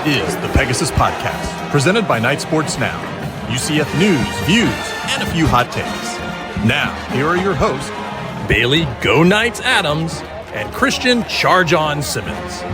is the Pegasus Podcast, presented by Night Sports Now. UCF news, views, and a few hot takes. Now, here are your hosts, Bailey Go Knights Adams and Christian Charge On Simmons.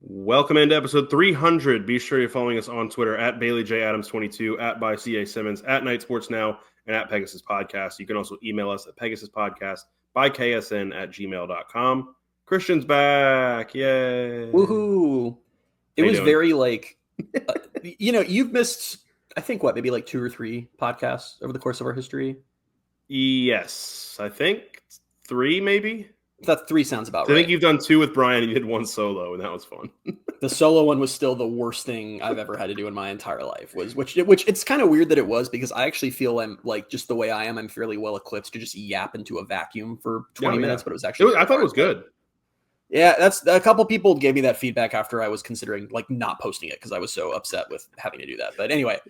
Welcome into episode 300. Be sure you're following us on Twitter at BaileyJAdams22, at by CA Simmons, at Night Sports Now, and at Pegasus Podcast. You can also email us at Pegasus Podcast by ksn@gmail.com. Christian's back. Yay. Woohoo. It was very you've missed, I think, maybe like 2 or 3 podcasts over the course of our history? Yes. I think 3 maybe. That 3 sounds about right. I think you've done 2 with Brian and you did 1 solo, and that was fun. The solo one was still the worst thing I've ever had to do in my entire life. Which it's kind of weird that it was, because I actually feel I'm like, just the way I am, I'm fairly well equipped to just yap into a vacuum for 20 minutes, but it was actually I thought it was good. Yeah, that's a couple people gave me that feedback after I was considering like not posting it because I was so upset with having to do that. But anyway,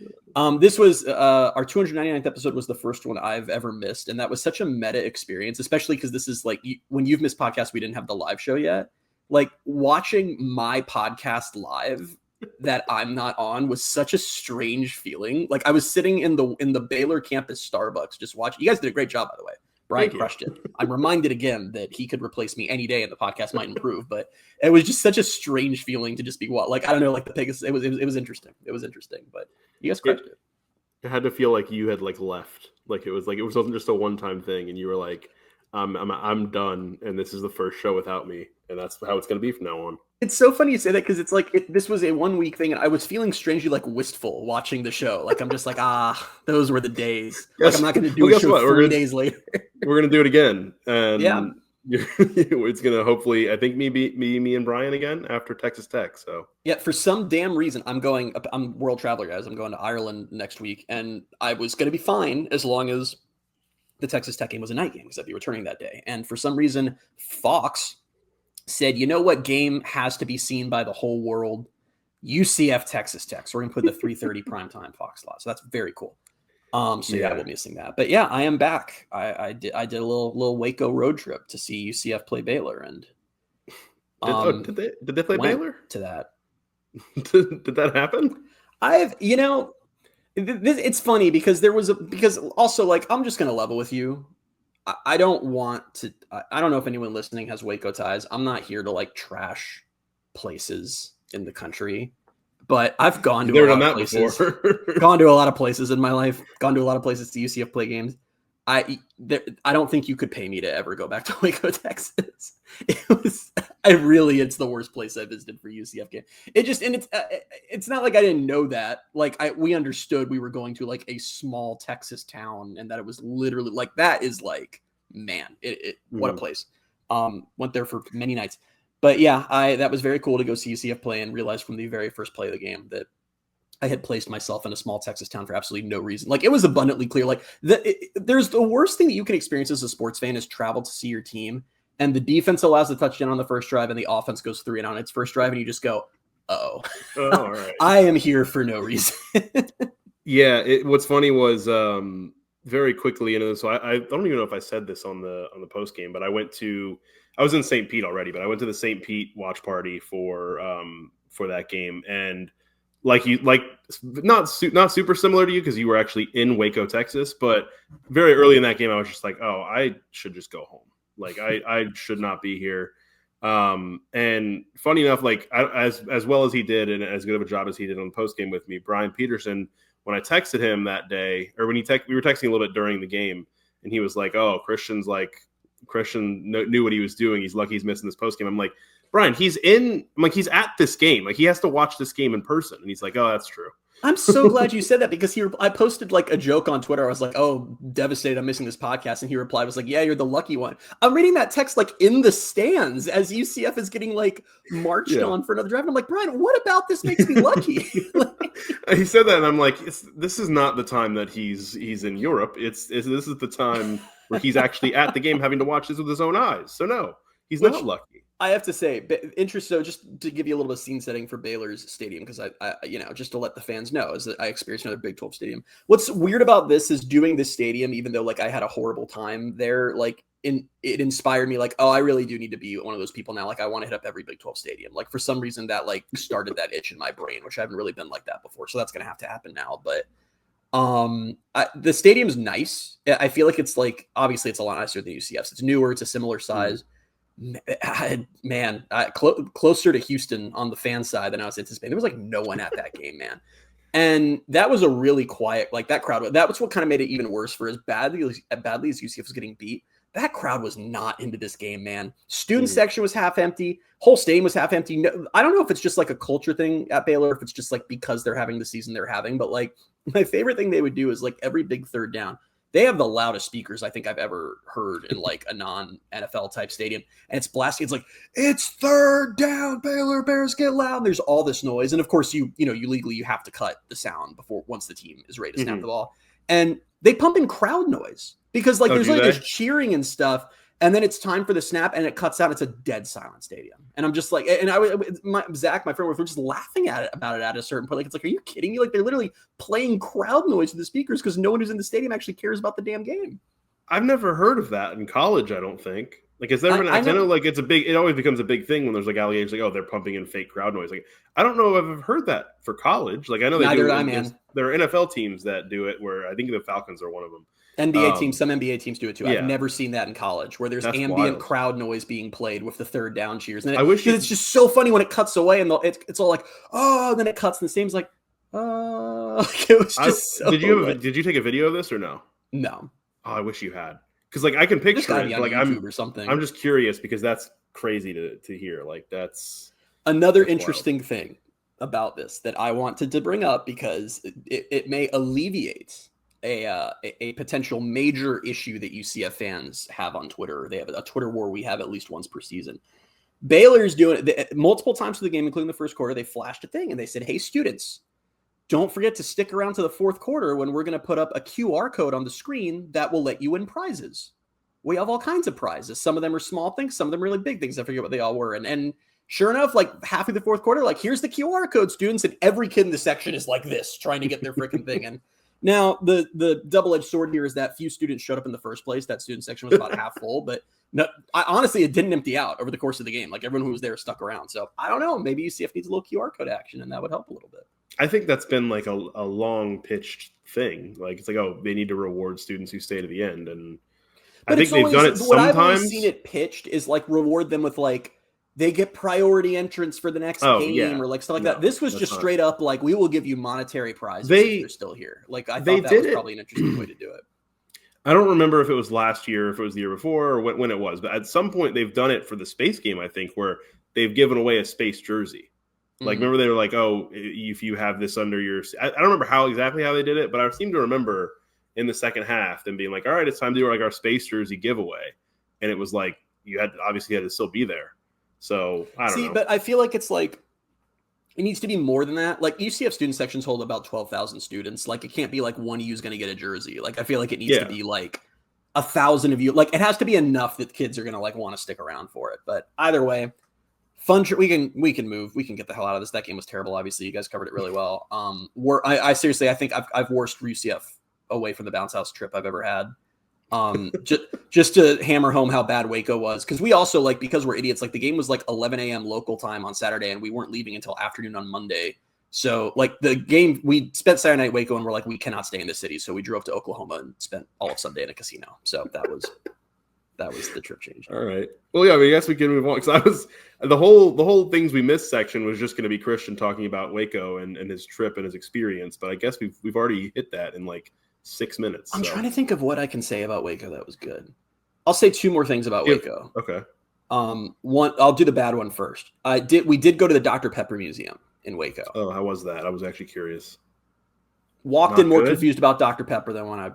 this was our 299th episode, was the first one I've ever missed, and that was such a meta experience, especially because this is like when you've missed podcasts, we didn't have the live show yet. Like watching my podcast live that I'm not on was such a strange feeling. Like I was sitting in the Baylor campus Starbucks just watching. You guys did a great job, by the way. Brian crushed it. I'm reminded again that he could replace me any day and the podcast might improve, but it was just such a strange feeling to just be I don't know, like the Pegasus. It was interesting. It was interesting, but you guys crushed it. It had to feel like you had like left. Like it wasn't just a one-time thing, and you were like, I'm done, and this is the first show without me, and that's how it's going to be from now on. It's so funny you say that, because it's like this was a 1-week thing, and I was feeling strangely like wistful watching the show. Like I'm just like, those were the days. Like I'm not going to do a show 3 days later. We're going to do it again, and it's going to hopefully, I think me and Brian again after Texas Tech. So yeah, for some damn reason, I'm world traveler, guys. I'm going to Ireland next week, and I was going to be fine as long as the Texas Tech game was a night game, because I'd be returning that day. And for some reason, Fox said, you know what game has to be seen by the whole world? UCF Texas Tech. So we're going to put the 3:30 primetime Fox slot. So that's very cool. We'll be missing that. But yeah, I am back. I did a little Waco road trip to see UCF play Baylor, and did they play Baylor? To that. Did that happen? It's funny because because also, like, I'm just going to level with you. I don't want to, I don't know if anyone listening has Waco ties. I'm not here to like trash places in the country, but I've gone to a lot of places, gone to a lot of places in my life, gone to a lot of places to UCF play games. I don't think you could pay me to ever go back to Waco, Texas. It's the worst place I visited for UCF game. It's not like I didn't know that. Like we understood we were going to like a small Texas town, and that it was literally like, that is like, man, what a place. Went there for many nights, but yeah, that was very cool to go see UCF play, and realize from the very first play of the game that I had placed myself in a small Texas town for absolutely no reason. Like it was abundantly clear. Like there's the worst thing that you can experience as a sports fan is travel to see your team, and the defense allows the touchdown on the first drive, and the offense goes 3 and on its first drive, and you just go, all right. I am here for no reason. Yeah. What's funny was very quickly, so I don't even know if I said this on the post game, but I was in St. Pete already, but I went to the St. Pete watch party for that game, and not super similar to you, because you were actually in Waco, Texas, but very early in that game, I was just like, I should just go home. Like I should not be here. And funny enough, like as well as he did, and as good of a job as he did on the post game with me, Brian Peterson, when I texted him that day, or when we were texting a little bit during the game, and he was like, Christian knew what he was doing. He's lucky he's missing this post game. I'm like, Brian, he's at this game. Like he has to watch this game in person. And he's like, that's true. I'm so glad you said that, because I posted like a joke on Twitter. I was like, devastated, I'm missing this podcast. And he replied, was like, yeah, you're the lucky one. I'm reading that text like in the stands as UCF is getting like marched on for another drive. And I'm like, Brian, what about this makes me lucky? He said that, and I'm like, this is not the time that he's in Europe. This is the time where he's actually at the game, having to watch this with his own eyes. So no, he's not lucky. I have to say, so just to give you a little bit of scene setting for Baylor's stadium, because I just to let the fans know, is that I experienced another Big 12 stadium. What's weird about this is doing this stadium, even though like I had a horrible time there, like it inspired me like, oh, I really do need to be one of those people now. Like I want to hit up every Big 12 stadium. Like for some reason that like started that itch in my brain, which I haven't really been like that before. So that's going to have to happen now. But the stadium's nice. I feel like it's like, obviously it's a lot nicer than UCF's. It's newer. It's a similar size. Man, closer to Houston on the fan side than I was anticipating. There was like no one at that game, man. And that was a really quiet, like that crowd. That was what kind of made it even worse for as badly as UCF was getting beat. That crowd was not into this game, man. Student section was half empty. Whole stadium was half empty. No, I don't know if it's just like a culture thing at Baylor, if it's just like because they're having the season they're having. But like my favorite thing they would do is like every big third down, they have the loudest speakers I think I've ever heard in like a non-NFL type stadium. And it's blasting. It's like, it's third down, Baylor Bears get loud. And there's all this noise. And of course, you legally you have to cut the sound once the team is ready to snap the ball. And they pump in crowd noise because like there's cheering and stuff. And then it's time for the snap and it cuts out. It's a dead silent stadium. And I'm just like, and Zach, my friend, we're just laughing about it at a certain point. Like, it's like, are you kidding me? Like they're literally playing crowd noise to the speakers because no one who's in the stadium actually cares about the damn game. I've never heard of that in college. I don't think. Like, is there? I know like it always becomes a big thing when there's like allegations like, oh, they're pumping in fake crowd noise. Like, I don't know if I've heard that for college. Like, I know they do. There are NFL teams that do it. Where I think the Falcons are one of them. NBA teams, some NBA teams do it too. Yeah. I've never seen that in college where there's ambient crowd noise being played with the third down cheers. And it's just so funny when it cuts away and it's all like, oh, and then it cuts and the same like, oh, it was just Did you take a video of this or no? No. Oh, I wish you had. Because like I can picture it. Like YouTube or something. I'm just curious because that's crazy to hear. Like that's another interesting thing about this that I wanted to bring up because it may alleviate a potential major issue that UCF fans have on Twitter. They have a Twitter war we have at least once per season. Baylor's doing it multiple times for the game, including the first quarter. They flashed a thing and they said, hey, students, don't forget to stick around to the fourth quarter when we're going to put up a QR code on the screen that will let you win prizes. We have all kinds of prizes. Some of them are small things. Some of them are really big things. I forget what they all were. And sure enough, like half of the fourth quarter, like here's the QR code, students. And every kid in the section is like this, trying to get their freaking thing. And now, the double-edged sword here is that few students showed up in the first place. That student section was about half full, but no, honestly, it didn't empty out over the course of the game. Like everyone who was there stuck around. So I don't know. Maybe UCF needs a little QR code action, and that would help a little bit. I think that's been like a long pitched thing. Like it's like, oh, they need to reward students who stay to the end, and I think they've done it sometimes. What I've always seen it pitched is like reward them with like, they get priority entrance for the next game or like stuff like that. This was just straight up like, we will give you monetary prizes if you're still here. Like I thought that was probably an interesting way to do it. I don't remember if it was last year, if it was the year before, or when it was. But at some point, they've done it for the Space game, I think, where they've given away a Space jersey. Like, remember they were like, oh, if you have this under your – I don't remember exactly how they did it, but I seem to remember in the second half them being like, all right, it's time to do like our Space jersey giveaway. And it was like you had to still be there. So I don't know. But I feel like it's like it needs to be more than that. Like UCF student sections hold about 12,000 students. Like it can't be like one of you is going to get a jersey. Like I feel like it needs to be like 1,000 of you. Like it has to be enough that kids are going to like want to stick around for it. But either way, fun. We can move. We can get the hell out of this. That game was terrible. Obviously, you guys covered it really well. I seriously, I think I've worst UCF away from the bounce house trip I've ever had. Just to hammer home how bad Waco was, because we also like, because we're idiots, like the game was like 11 a.m. local time on Saturday and we weren't leaving until afternoon on Monday. So like the game, we spent Saturday night Waco and we're like, we cannot stay in the city, so we drove to Oklahoma and spent all of Sunday in a casino. So that was the trip change. All right, well, yeah, I guess we can move on, because the whole things we missed section was just going to be Christian talking about Waco and his trip and his experience, but I guess we've already hit that in like 6 minutes. I'm trying to think of what I can say about Waco that was good. I'll say two more things about Waco. Okay. One, I'll do the bad one first. We did go to the Dr. Pepper Museum in Waco. Oh, how was that? I was actually curious. Walked in more confused about Dr. Pepper than when I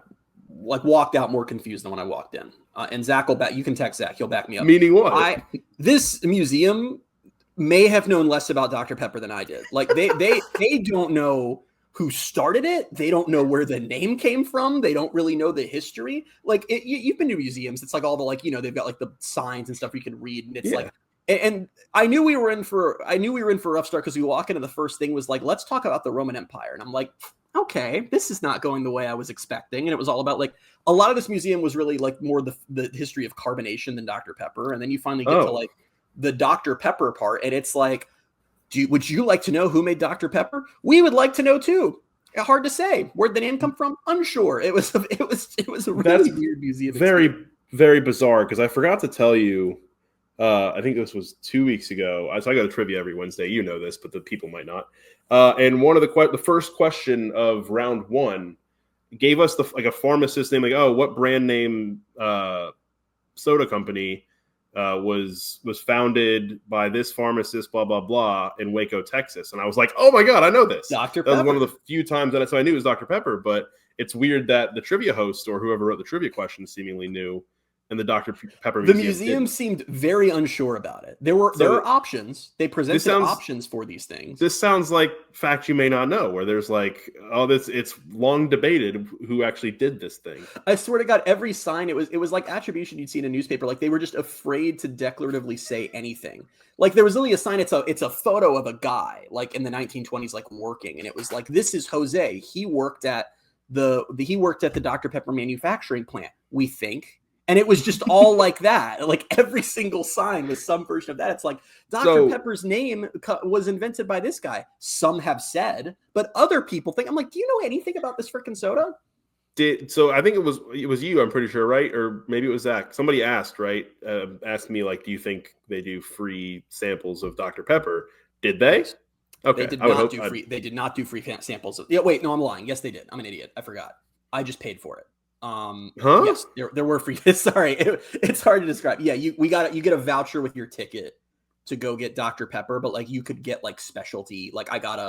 walked out more confused than when I walked in. And Zach will back. You can text Zach. He'll back me up. Meaning what? This museum may have known less about Dr. Pepper than I did. Like they don't know who started it. They don't know where the name came from. They don't really know the history. Like you've been to museums. It's like all the like, they've got like the signs and stuff you can read. And it's like, and I knew we were in for a rough start because we walk into the first thing was like, let's talk about the Roman Empire. And I'm like, okay, this is not going the way I was expecting. And it was all about like a lot of this museum was really like more the history of carbonation than Dr. Pepper. And then you finally get to like the Dr. Pepper part, and it's like, would you like to know who made Dr. Pepper? We would like to know too. Hard to say. Where'd the name come from? Unsure. It was a really weird museum. Very, very bizarre, because I forgot to tell you. I think this was 2 weeks ago. So I go to trivia every Wednesday. You know this, but the people might not. And one of the first question of round one gave us a pharmacist name, like, oh, what brand name soda company was founded by this pharmacist, blah blah blah, in Waco, Texas. And I was like, oh my god, I know this. Dr. Pepper. That was one of the few times that I knew it was Dr. Pepper. But it's weird that the trivia host or whoever wrote the trivia question seemingly knew. And the Dr. Pepper Museum. The museum seemed very unsure about it. There are options. They presented options for these things. This sounds like facts you may not know, where there's like, it's long debated who actually did this thing. I swear to God, every sign, it was like attribution you'd see in a newspaper. Like they were just afraid to declaratively say anything. Like there was only a sign. It's a photo of a guy like in the 1920s, like working, and it was like, this is Jose. He worked at the Dr. Pepper manufacturing plant, we think. And it was just all like that. Like every single sign was some version of that. It's like Dr. Pepper's name was invented by this guy. Some have said, but other people think. I'm like, do you know anything about this freaking soda? So I think it was you. I'm pretty sure, right? Or maybe it was Zach. Somebody asked, right? Asked me like, do you think they do free samples of Dr. Pepper? Did they? Okay, they did not do free samples. Yeah, wait, no, I'm lying. Yes, they did. I'm an idiot. I forgot. I just paid for it. Yes, there were free. Sorry, it's hard to describe. Yeah, you get a voucher with your ticket to go get Dr. Pepper, but like you could get like specialty. Like I got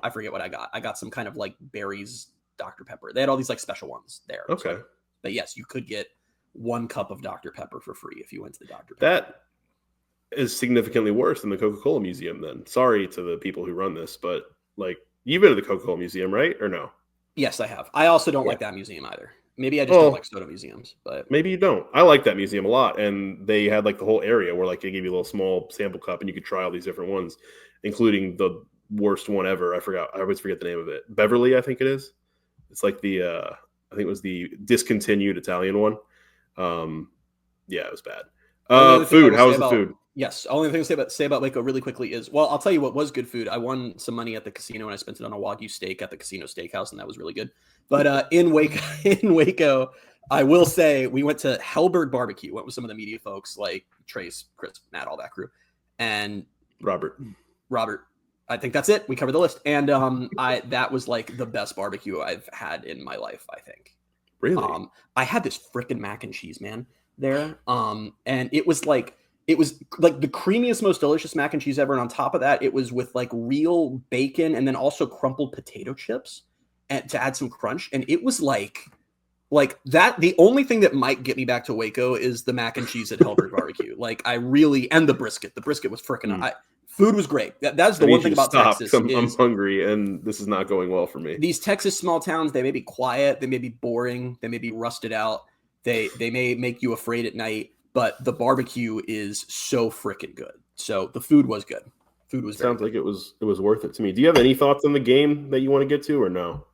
I forget what I got. I got some kind of like berries Dr. Pepper. They had all these like special ones there. Okay, so, but yes, you could get 1 cup of Dr. Pepper for free if you went to the Dr. Pepper. That is significantly worse than the Coca-Cola Museum. Then sorry to the people who run this, but like you've been to the Coca-Cola Museum, right? Or no? Yes, I have. I also don't like that museum either. Maybe I just don't like soda museums, but maybe you don't. I like that museum a lot, and they had like the whole area where like they gave you a little small sample cup, and you could try all these different ones, including the worst one ever. I always forget the name of it. Beverly, I think it is. It's like I think it was the discontinued Italian one. Yeah, it was bad. Food. How was the food? Yes. Only thing to say about Waco really quickly is, well, I'll tell you what was good food. I won some money at the casino and I spent it on a Wagyu steak at the casino steakhouse, and that was really good. But in Waco, I will say we went to Hellberg Barbecue. Went with some of the media folks like Trace, Chris, Matt, all that crew, and Robert. I think that's it. We covered the list, and that was like the best barbecue I've had in my life. I think. Really? I had this freaking mac and cheese, man, there, and it was like the creamiest, most delicious mac and cheese ever. And on top of that, it was with like real bacon and then also crumpled potato chips and to add some crunch. And it was like that. The only thing that might get me back to Waco is the mac and cheese at Hellberg Barbecue. Like and the brisket. The brisket was freaking. Food was great. That's the one thing about Texas. I'm hungry, and this is not going well for me. These Texas small towns, they may be quiet, they may be boring, they may be rusted out, they may make you afraid at night, but the barbecue is so freaking good. So the food was good. Food was sounds like it was worth it to me. Do you have any thoughts on the game that you want to get to, or no?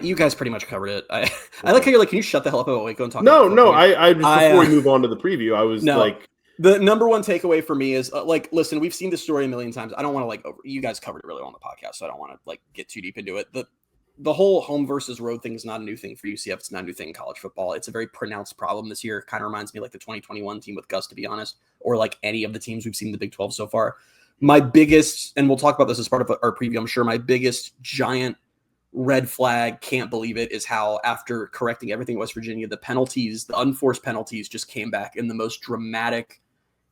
You guys pretty much covered it. I like how you're like, can you shut the hell up about Waco and talk? No. Before we move on to the preview, I was like. The number one takeaway for me is listen, we've seen this story a million times. I don't want to you guys covered it really well on the podcast, so I don't want to get too deep into it. The whole home versus road thing is not a new thing for UCF. It's not a new thing in college football. It's a very pronounced problem this year. Kind of reminds me like the 2021 team with Gus, to be honest, or like any of the teams we've seen in the Big 12 so far. My biggest, and we'll talk about this as part of our preview, I'm sure, my biggest giant red flag, can't believe it, is how after correcting everything at West Virginia, the unforced penalties just came back in the most dramatic,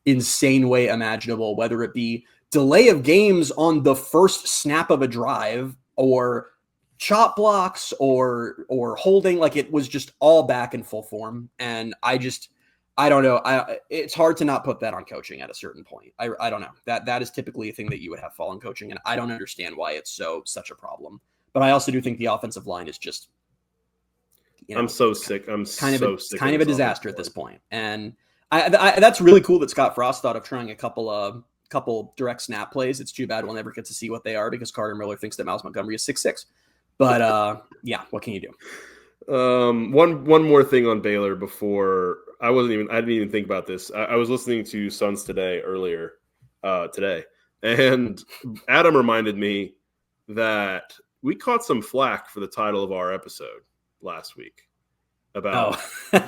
insane way imaginable, whether it be delay of games on the first snap of a drive or chop blocks or holding. Like, it was just all back in full form. And I don't know. It's hard to not put that on coaching at a certain point. I don't know. That is typically a thing that you would have fall on coaching. And I don't understand why it's such a problem. But I also do think the offensive line is just, I'm so sick. I'm kind of a disaster at this point. And that's really cool that Scott Frost thought of trying a couple of couple direct snap plays. It's too bad we'll never get to see what they are because Carter Miller thinks that Miles Montgomery is 6'6". But yeah, what can you do? One more thing on Baylor before I didn't even think about this. I was listening to Suns Today earlier today, and Adam reminded me that we caught some flack for the title of our episode last week about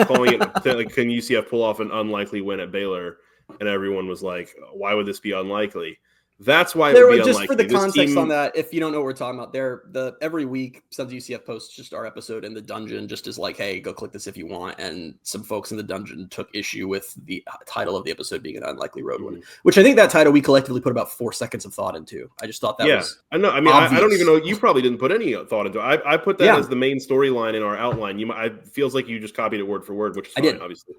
calling it like, can UCF pull off an unlikely win at Baylor? And everyone was like, why would this be unlikely? That's why it would be just unlikely. For the context on that, if you don't know what we're talking about, every week Sons UCF posts just our episode in the dungeon, just as like, hey, go click this if you want. And some folks in the dungeon took issue with the title of the episode being an unlikely road win, which I think that title we collectively put about 4 seconds of thought into. I just thought that was I know. I mean, I don't even know. You probably didn't put any thought into it. I put that as the main storyline in our outline. It feels like you just copied it word for word, which is fine, obviously.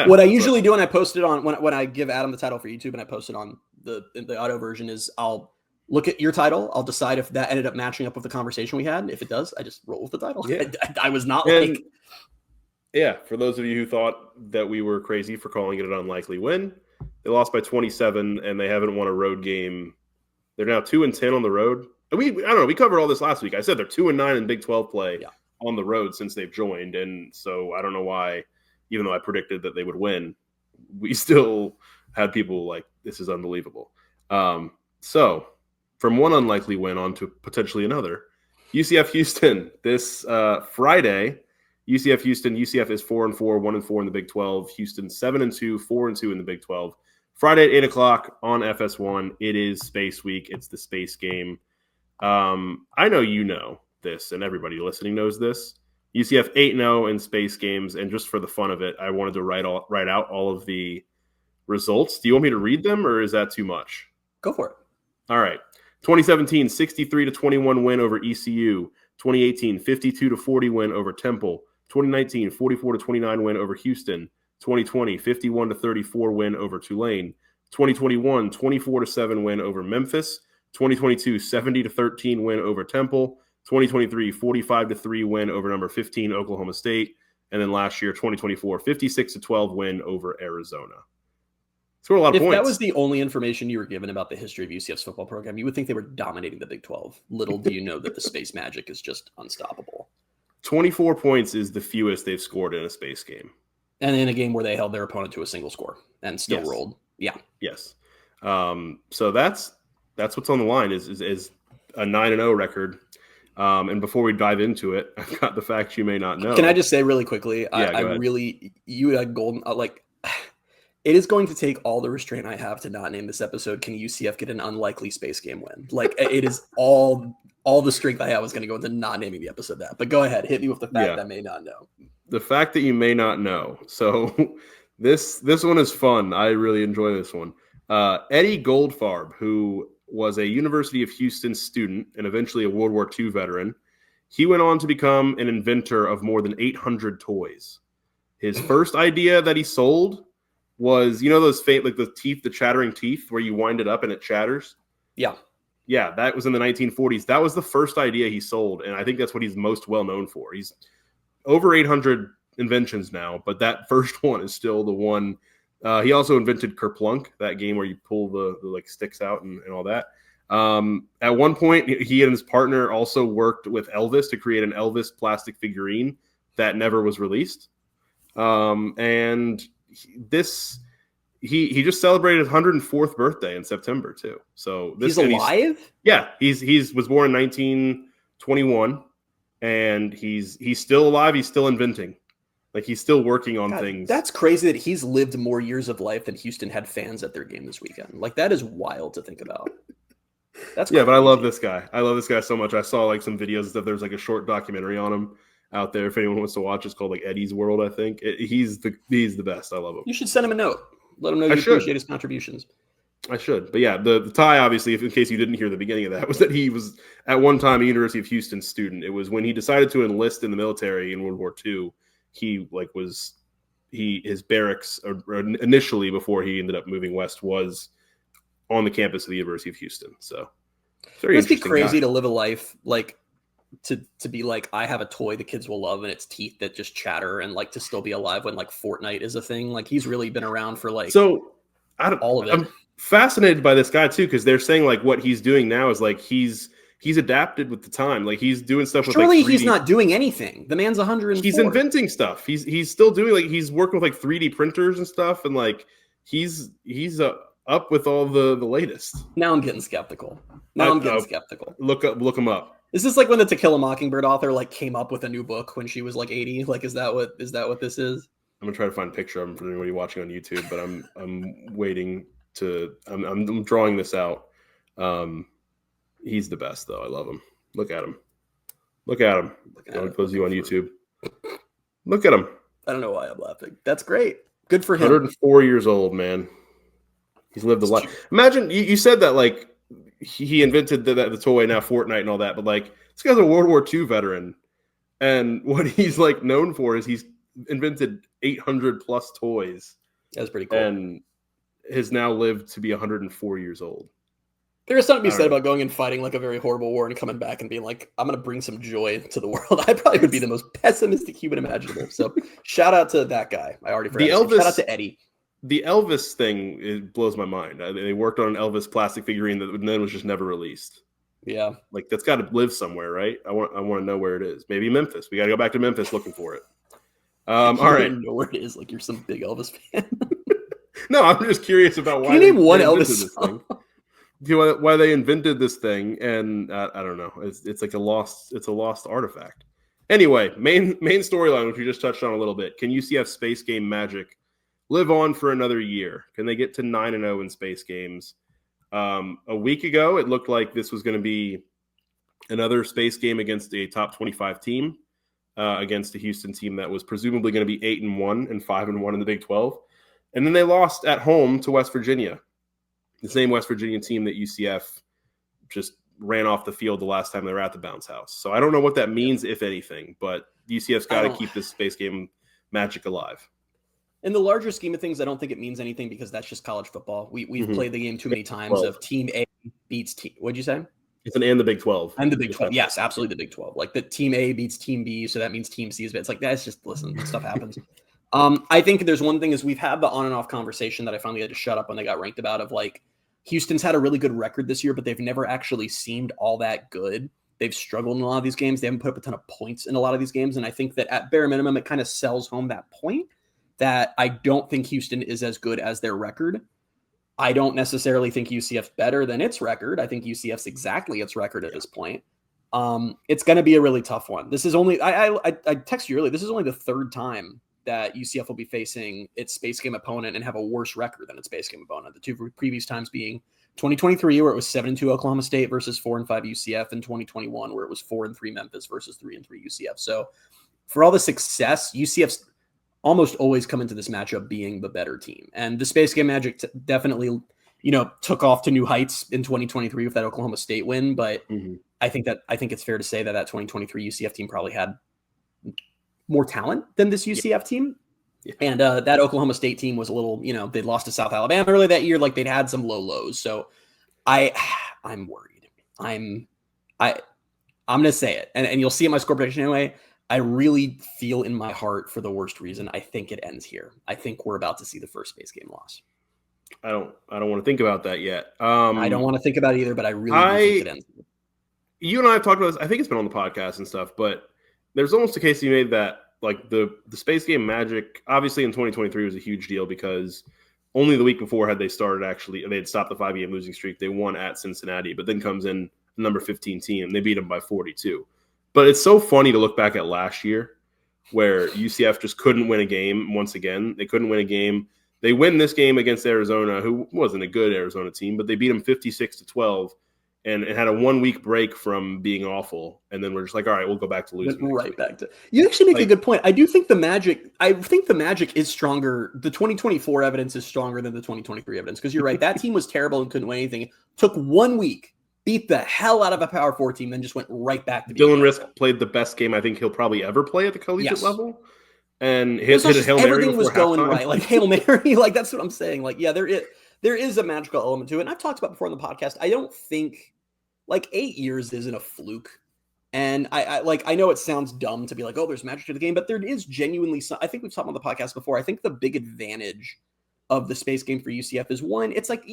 What I usually do when I post it on when I give Adam the title for YouTube and I post it on the auto version is I'll look at your title. I'll decide if that ended up matching up with the conversation we had. If it does, I just roll with the title. Yeah. I was not for those of you who thought that we were crazy for calling it an unlikely win, they lost by 27 and they haven't won a road game. They're now 2-10 on the road. And I don't know. We covered all this last week. I said they're 2-9 in Big 12 play on the road since they've joined. And so I don't know why, even though I predicted that they would win, we still had people like, this is unbelievable. So from one unlikely win on to potentially another, UCF Houston this Friday. UCF Houston. UCF is 4-4, 1-4 in the Big 12. Houston 7-2, 4-2 in the Big 12. Friday at 8:00 on FS1. It is Space Week. It's the Space Game. I know you know this, and everybody listening knows this. UCF 8-0 in Space Games, and just for the fun of it, I wanted to write out all of the results. Do you want me to read them, or is that too much? Go for it. All right. 2017, 63-21 win over ECU. 2018, 52-40 win over Temple. 2019, 44-29 win over Houston. 2020, 51-34 win over Tulane. 2021, 24-7 win over Memphis. 2022, 70-13 win over Temple. 2023, 45-3 win over number 15 Oklahoma State. And then last year, 2024, 56-12 win over Arizona. Scored a lot of points. If that was the only information you were given about the history of UCF's football program, you would think they were dominating the Big 12. Little do you know that the Space Magic is just unstoppable. 24 points is the fewest they've scored in a Space game. And in a game where they held their opponent to a single score and still rolled. Yeah. Yes. So that's what's on the line is a 9-0 record. And before we dive into it, I've got the facts you may not know. Can I just say really quickly? You had golden, it is going to take all the restraint I have to not name this episode. Can UCF get an unlikely Space Game win? Like it is all the strength I have is going to go into not naming the episode that. But go ahead, hit me with the fact I may not know. The fact that you may not know. So this one is fun. I really enjoy this one. Eddie Goldfarb, who was a University of Houston student and eventually a World War II veteran, he went on to become an inventor of more than 800 toys. His first idea that he sold was, those like the chattering teeth where you wind it up and it chatters? Yeah. Yeah, that was in the 1940s. That was the first idea he sold, and I think that's what he's most well known for. He's over 800 inventions now, but that first one is still the one. He also invented Kerplunk, that game where you pull the like sticks out and all that. At one point, he and his partner also worked with Elvis to create an Elvis plastic figurine that never was released. And he just celebrated his 104th birthday in September too. So he's alive? He was born in 1921, and he's still alive. He's still inventing. Like he's still working on things. That's crazy that he's lived more years of life than Houston had fans at their game this weekend. Like that is wild to think about. That's crazy. But I love this guy. I love this guy so much. I saw like some videos and stuff. There's like a short documentary on him out there if anyone wants to watch. It's called like Eddie's World, I think. He's the best. I love him. You should send him a note. Let him know you appreciate his contributions. I should. But yeah, the tie, obviously, in case you didn't hear the beginning of that, was that he was at one time a University of Houston student. It was when he decided to enlist in the military in World War II. His barracks initially before he ended up moving west was on the campus of the University of Houston. So it must be crazy to live a life like to be like, I have a toy the kids will love and it's teeth that just chatter, and like to still be alive when like Fortnite is a thing. Like he's really been around for like all of it. fascinated by this guy too, because they're saying like what he's doing now is like he's adapted with the time. Like he's doing stuff with Surely like 3D. he's not doing anything. The man's 104. He's inventing stuff. He's still doing like he's working with like 3D printers and stuff, and like he's up with all the latest. Now I'm getting skeptical. Skeptical. Look him up. Is this like when the To Kill a Mockingbird author like came up with a new book when she was like 80? Like, is that what this is? I'm gonna try to find a picture of him for anybody watching on YouTube, but I'm waiting to. I'm drawing this out. He's the best though. I love him. Look at him. Don't close you on YouTube. Look at him. I don't know why I'm laughing. That's great. Good for him. 104 years old, man. He's lived a life. Imagine you said that like he invented the toy, now Fortnite and all that, but like this guy's a World War II veteran, and what he's like known for is he's invented 800 plus toys. That's pretty cool. And has now lived to be 104 years old. There is something to be said about going and fighting like a very horrible war and coming back and being like, I'm going to bring some joy to the world. I probably would be the most pessimistic human imaginable. So shout out to that guy. I already forgot. Shout out to Eddie. The Elvis thing, it blows my mind. They worked on an Elvis plastic figurine that then was just never released. Yeah. Like that's got to live somewhere, right? I want to know where it is. Maybe Memphis. We got to go back to Memphis looking for it. All right. I don't know where it is. Like you're some big Elvis fan. No, I'm just curious about why. Can you name one Elvis song? Why they invented this thing, and I don't know. It's like a lost artifact. Anyway, main storyline, which we just touched on a little bit. Can UCF Space Game Magic live on for another year? Can they get to 9-0 in space games? A week ago, it looked like this was going to be another space game against a top 25 team, against a Houston team that was presumably going to be 8-1 and 5-1 in the Big 12. And then they lost at home to West Virginia, the same West Virginia team that UCF just ran off the field the last time they were at the bounce house. So I don't know what that means, if anything, but UCF's got to keep this space game magic alive. In the larger scheme of things, I don't think it means anything because that's just college football. We've played the game too many times of team A beats team. What'd you say? It's an and the Big 12. And the Big 12. Yes, absolutely the Big 12. Like the team A beats team B, so that means team C is. But it's like, that's just, listen, stuff happens. I think there's one thing is we've had the on and off conversation that I finally had to shut up when they got ranked about of like, Houston's had a really good record this year, but they've never actually seemed all that good. They've struggled in a lot of these games. They haven't put up a ton of points in a lot of these games. And I think that at bare minimum, it kind of sells home that point that I don't think Houston is as good as their record. I don't necessarily think UCF's better than its record. I think UCF's exactly its record at this point. It's going to be a really tough one. This is only, I texted you earlier, this is only the third time that UCF will be facing its space game opponent and have a worse record than its space game opponent. The two previous times being 2023, where it was 7-2 Oklahoma State versus 4-5 UCF, and 2021, where it was 4-3 Memphis versus 3-3 UCF. So for all the success, UCF's almost always come into this matchup being the better team. And the space game magic definitely, took off to new heights in 2023 with that Oklahoma State win. But I think it's fair to say that 2023 UCF team probably had more talent than this UCF team. Yeah. And that Oklahoma State team was a little, they'd lost to South Alabama earlier that year. Like they'd had some low lows. So I'm worried. I'm going to say it. And you'll see in my score prediction anyway. I really feel in my heart for the worst reason. I think it ends here. I think we're about to see the first space game loss. I don't want to think about that yet. I don't want to think about it either, but I really do think it ends here. You and I have talked about this. I think it's been on the podcast and stuff, but there's almost a case to be made that like the space game magic, obviously in 2023 was a huge deal because only the week before they had stopped the 5-game losing streak. They won at Cincinnati, but then comes in the number 15 team. They beat them by 42. But it's so funny to look back at last year where UCF just couldn't win a game once again. They couldn't win a game. They win this game against Arizona, who wasn't a good Arizona team, but they beat them 56-12. And it had a 1-week break from being awful. And then we're just like, all right, we'll go back to losing. Right back to you actually make a good point. I do think the magic is stronger. The 2024 evidence is stronger than the 2023 evidence. Because you're right. That team was terrible and couldn't win anything. Took 1 week, beat the hell out of a Power 4 team, then just went right back to Dylan Risk played the best game I think he'll probably ever play at the collegiate level. And hit a Hail Mary. Everything was going halftime. right. Like Hail Mary, like that's what I'm saying. Like, yeah, there is a magical element to it. And I've talked about before on the podcast. I don't think like 8 years isn't a fluke. And I know it sounds dumb to be like, oh, there's magic to the game, but there is genuinely some. I think we've talked on the podcast before. I think the big advantage of the space game for UCF is one, it's like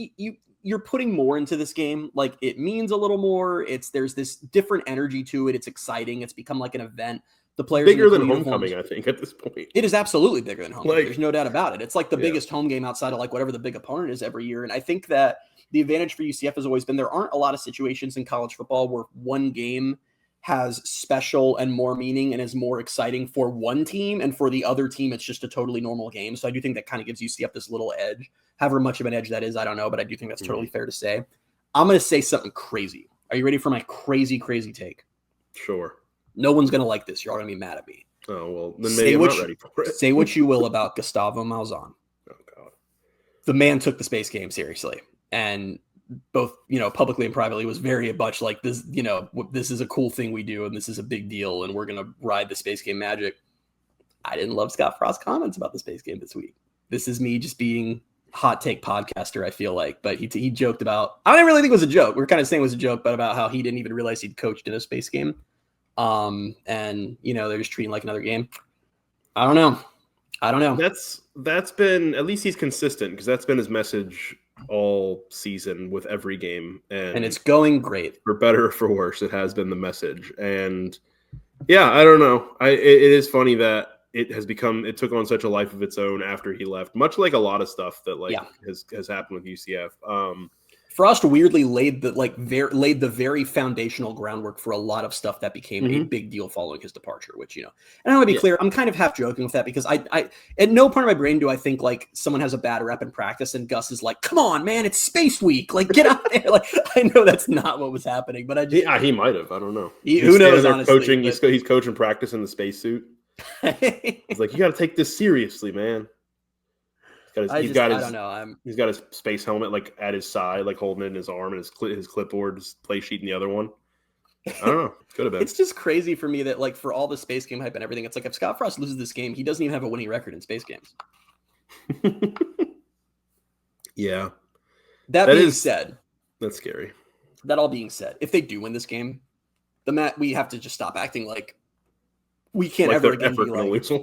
you're putting more into this game. Like it means a little more. There's this different energy to it. It's exciting. It's become like an event. The players bigger than homecoming, I think, at this point. It is absolutely bigger than homecoming. There's no doubt about it. It's like the biggest home game outside of like whatever the big opponent is every year. And I think that the advantage for UCF has always been there aren't a lot of situations in college football where one game has special and more meaning and is more exciting for one team, and for the other team it's just a totally normal game. So I do think that kind of gives UCF this little edge. However much of an edge that is, I don't know, but I do think that's totally fair to say. I'm going to say something crazy. Are you ready for my crazy take? Sure. No one's going to like this. You're all going to be mad at me. Oh, well, then maybe I'm not ready for it. Say what you will about Gustavo Malzahn. Oh, God. The man took the space game seriously. And both, publicly and privately was very much like this, this is a cool thing we do and this is a big deal and we're going to ride the space game magic. I didn't love Scott Frost's comments about the space game this week. This is me just being hot take podcaster, I feel like, but he joked about, I didn't really think it was a joke. We were kind of saying it was a joke, but about how he didn't even realize he'd coached in a space game. And they're just treating like another game. I don't know. That's been, at least he's consistent, because that's been his message all season with every game, and it's going great. For better or for worse, it has been the message. And yeah, I don't know. It is funny that it took on such a life of its own after he left, much like a lot of stuff that has happened with UCF. Frost weirdly laid the very foundational groundwork for a lot of stuff that became a big deal following his departure, which, and I want to be clear, I'm kind of half joking with that, because I at no point of my brain do I think like someone has a bad rep in practice and Gus is like, come on, man, it's Space Week. Like, get out there. Like, I know that's not what was happening, but he might have. I don't know. Who knows, honestly. He's coaching practice in the spacesuit. He's like, you got to take this seriously, man. He's got his space helmet like at his side, like holding it in his arm, and his clipboard, his play sheet in the other one. I don't know. Could have been. It's just crazy for me that, like, for all the space game hype and everything, it's like if Scott Frost loses this game, he doesn't even have a winning record in space games. Yeah. That being said, that's scary. That all being said, if they do win this game, we have to just stop acting like we can't ever again be like, lose one.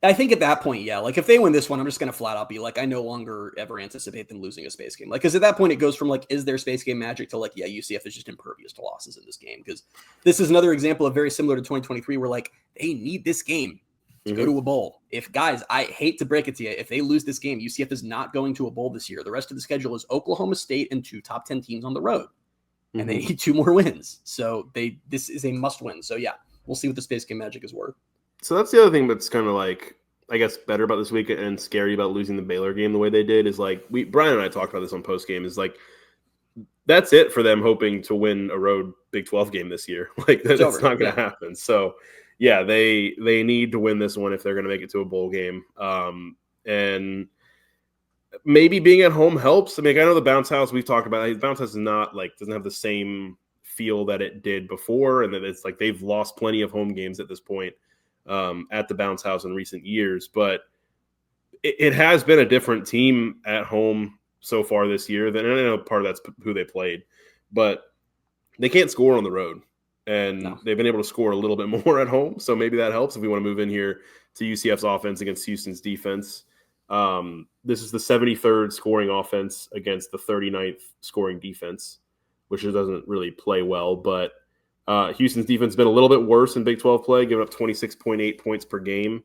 I think at that point, yeah, like if they win this one, I'm just going to flat out be like, I no longer ever anticipate them losing a space game. Like, because at that point it goes from like, is there space game magic to like, yeah, UCF is just impervious to losses in this game. Because this is another example of very similar to 2023 where like they need this game to go to a bowl. Guys, I hate to break it to you, if they lose this game, UCF is not going to a bowl this year. The rest of the schedule is Oklahoma State and 2 top 10 teams on the road. And they need 2 more wins. So this is a must win. So yeah, we'll see what the space game magic is worth. So that's the other thing that's kind of like, I guess, better about this week and scary about losing the Baylor game the way they did is like Brian and I talked about this on post game, is like that's it for them hoping to win a road Big 12 game this year. Like that's not going to happen. So yeah, they need to win this one if they're going to make it to a bowl game. And maybe being at home helps. I mean, I know the bounce house we've talked about. The bounce house is not like, doesn't have the same feel that it did before, and that it's like they've lost plenty of home games at this point at the bounce house in recent years, but it has been a different team at home so far this year. Than, I know part of that's who they played, but they can't score on the road, and they've been able to score a little bit more at home. So maybe that helps if we want to move in here to UCF's offense against Houston's defense. This is the 73rd scoring offense against the 39th scoring defense, which doesn't really play well, but Houston's defense has been a little bit worse in Big 12 play, giving up 26.8 points per game.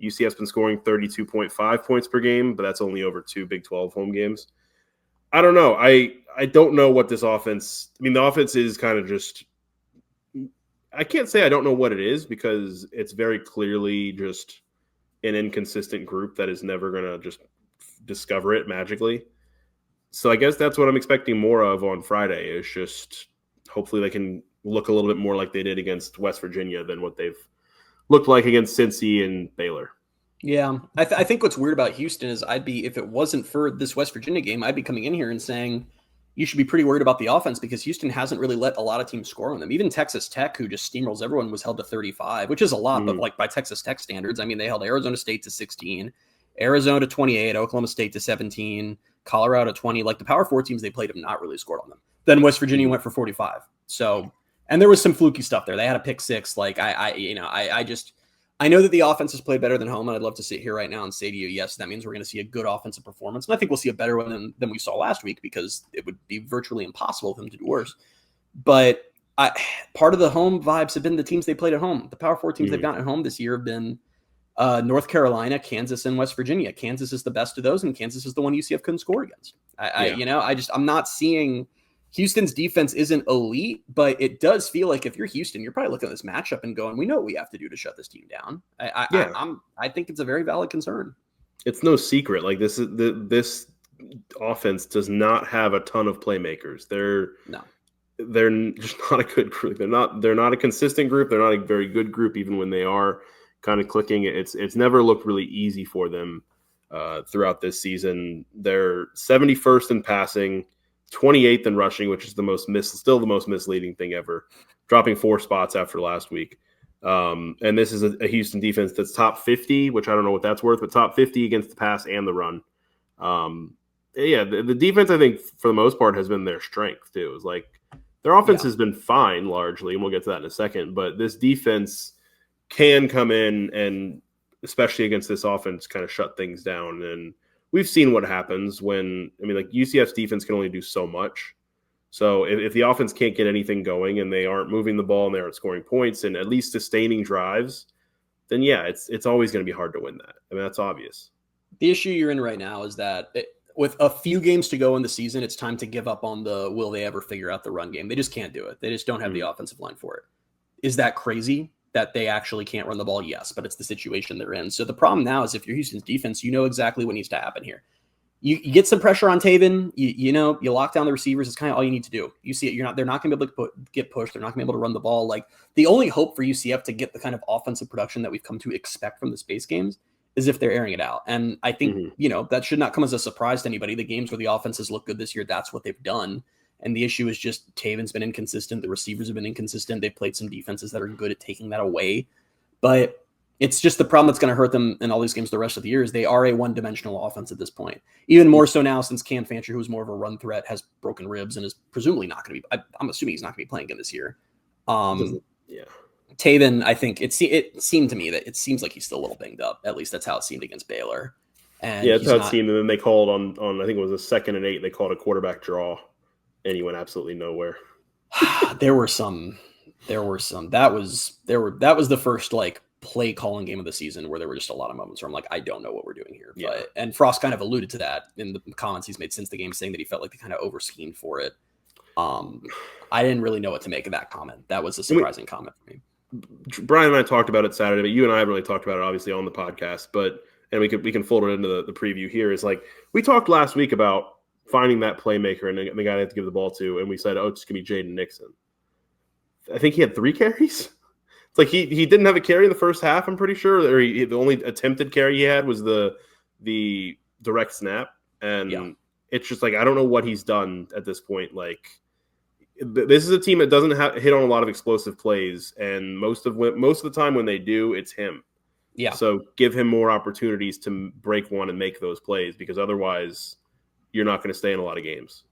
UCF's been scoring 32.5 points per game, but that's only over 2 Big 12 home games. I don't know. I don't know what this offense – I mean, the offense is kind of just – I can't say I don't know what it is, because it's very clearly just an inconsistent group that is never going to just discover it magically. So I guess that's what I'm expecting more of on Friday, is just hopefully they can – look a little bit more like they did against West Virginia than what they've looked like against Cincy and Baylor. Yeah. I think what's weird about Houston is if it wasn't for this West Virginia game, I'd be coming in here and saying you should be pretty worried about the offense, because Houston hasn't really let a lot of teams score on them. Even Texas Tech, who just steamrolls everyone, was held to 35, which is a lot, but like by Texas Tech standards, I mean, they held Arizona State to 16, Arizona to 28, Oklahoma State to 17, Colorado to 20. Like the Power 4 teams they played have not really scored on them. Then West Virginia went for 45. So, and there was some fluky stuff there. They had a pick 6. Like I I know that the offense has played better than home, and I'd love to sit here right now and say to you, yes, that means we're going to see a good offensive performance. And I think we'll see a better one than we saw last week, because it would be virtually impossible for them to do worse. But part of the home vibes have been the teams they played at home. The Power 4 teams they've gotten at home this year have been North Carolina, Kansas, and West Virginia. Kansas is the best of those, and Kansas is the one UCF couldn't score against. I'm not seeing Houston's defense isn't elite, but it does feel like if you're Houston, you're probably looking at this matchup and going, we know what we have to do to shut this team down. I think it's a very valid concern. It's no secret. Like this offense does not have a ton of playmakers. They're just not a good group. They're not a consistent group. They're not a very good group, even when they are kind of clicking. It's never looked really easy for them throughout this season. They're 71st in passing, 28th in rushing, which is still the most misleading thing ever, dropping 4 spots after last week. And this is a Houston defense that's top 50, which I don't know what that's worth, but top 50 against the pass and the run. The defense, I think, for the most part, has been their strength too. It's like their offense has been fine largely, and we'll get to that in a second. But this defense can come in and, especially against this offense, kind of shut things down. And we've seen what happens when, UCF's defense can only do so much. So if the offense can't get anything going and they aren't moving the ball and they aren't scoring points and at least sustaining drives, then it's always going to be hard to win that. That's obvious. The issue you're in right now is that with a few games to go in the season, it's time to give up on the will they ever figure out the run game. They just can't do it. They just don't have the offensive line for it. Is that crazy that they actually can't run the ball? Yes, but it's the situation they're in. So the problem now is if you're Houston's defense, you know exactly what needs to happen here. You get some pressure on Taven. You lock down the receivers. It's kind of all you need to do. You see it. They're not going to be able to get pushed. They're not going to be able to run the ball. Like the only hope for UCF to get the kind of offensive production that we've come to expect from the space games is if they're airing it out. And I think, that should not come as a surprise to anybody. The games where the offenses look good this year, that's what they've done. And the issue is just Taven's been inconsistent. The receivers have been inconsistent. They've played some defenses that are good at taking that away. But it's just the problem that's going to hurt them in all these games the rest of the year is they are a one-dimensional offense at this point. Even more so now since Cam Fancher, who's more of a run threat, has broken ribs and is presumably not going to be – I'm assuming he's not going to be playing again this year. Taven, I think it seemed to me that it seems like he's still a little banged up. At least that's how it seemed against Baylor. And that's how it seemed. And then they called on I think it was a 2nd and 8. They called a quarterback draw, and he went absolutely nowhere. There were some. That was the first play calling game of the season where there were just a lot of moments where I'm like, I don't know what we're doing here. Yeah. And Frost kind of alluded to that in the comments he's made since the game, saying that he felt like they kind of over-schemed for it. I didn't really know what to make of that comment. That was a surprising comment for me. Brian and I talked about it Saturday, but you and I haven't really talked about it obviously on the podcast, and we can fold it into the preview here. Is like we talked last week about finding that playmaker and the guy they have to give the ball to, and we said, it's going to be Jaden Nixon. I think he had 3 carries. It's like he didn't have a carry in the first half, I'm pretty sure. Or the only attempted carry he had was the direct snap. And it's just like I don't know what he's done at this point. Like this is a team that doesn't hit on a lot of explosive plays, and most of the time when they do, it's him. Yeah. So give him more opportunities to break one and make those plays, because otherwise you're not going to stay in a lot of games.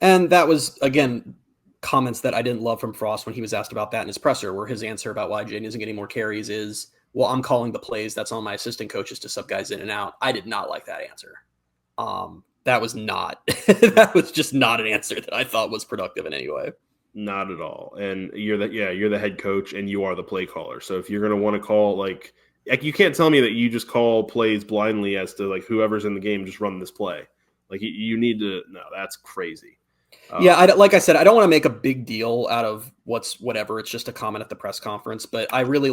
And that was, again, comments that I didn't love from Frost when he was asked about that in his presser, where his answer about why Jaden isn't getting more carries is, well, I'm calling the plays. That's on my assistant coaches to sub guys in and out. I did not like that answer. That was just not an answer that I thought was productive in any way. Not at all. And you're the head coach and you are the play caller. So if you're going to want to call, like you can't tell me that you just call plays blindly as to whoever's in the game, just run this play. You need to, no, that's crazy. Like I said, I don't want to make a big deal out of whatever. It's just a comment at the press conference, but I really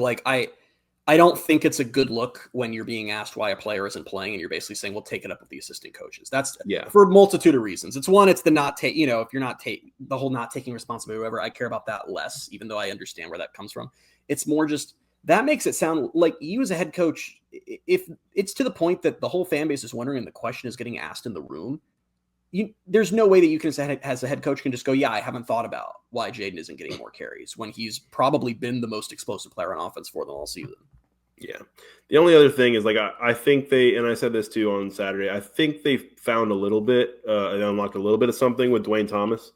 I don't think it's a good look when you're being asked why a player isn't playing and you're basically saying, well, take it up with the assistant coaches. That's for a multitude of reasons. It's one, it's the if you're not the whole not taking responsibility, or whatever. I care about that less, even though I understand where that comes from. It's more just that makes it sound like you as a head coach, if it's to the point that the whole fan base is wondering and the question is getting asked in the room, there's no way that you can, as a head coach, can just go, I haven't thought about why Jaden isn't getting more carries when he's probably been the most explosive player on offense for them all season. Yeah. The only other thing is I think and I said this too on Saturday, I think they found a little bit, and unlocked a little bit of something with Dwayne Thomas.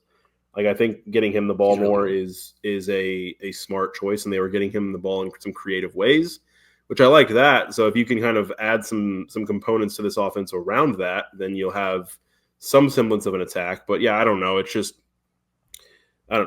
I think getting him the ball more is a smart choice, and they were getting him the ball in some creative ways. which I like that. So if you can kind of add some components to this offense around that, then you'll have some semblance of an attack. But yeah, I don't know. It's just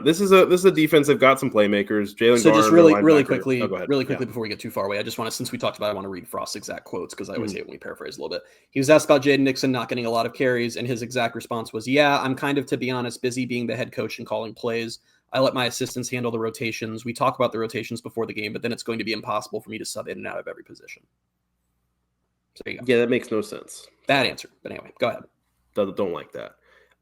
this is a defense. They've got some playmakers. Jalen. So Garner, just really quickly, yeah. before we get too far away, I just want to, since we talked about it, I want to read Frost's exact quotes because I always hate when we paraphrase a little bit. He was asked about Jaden Nixon not getting a lot of carries, and his exact response was, "Yeah, I'm kind of, to be honest, busy being the head coach and calling plays. I let my assistants handle the rotations. We talk about the rotations before the game, but then it's going to be impossible for me to sub in and out of every position." So there you go. Yeah, that makes no sense. Bad answer, but anyway, go ahead. Don't like that.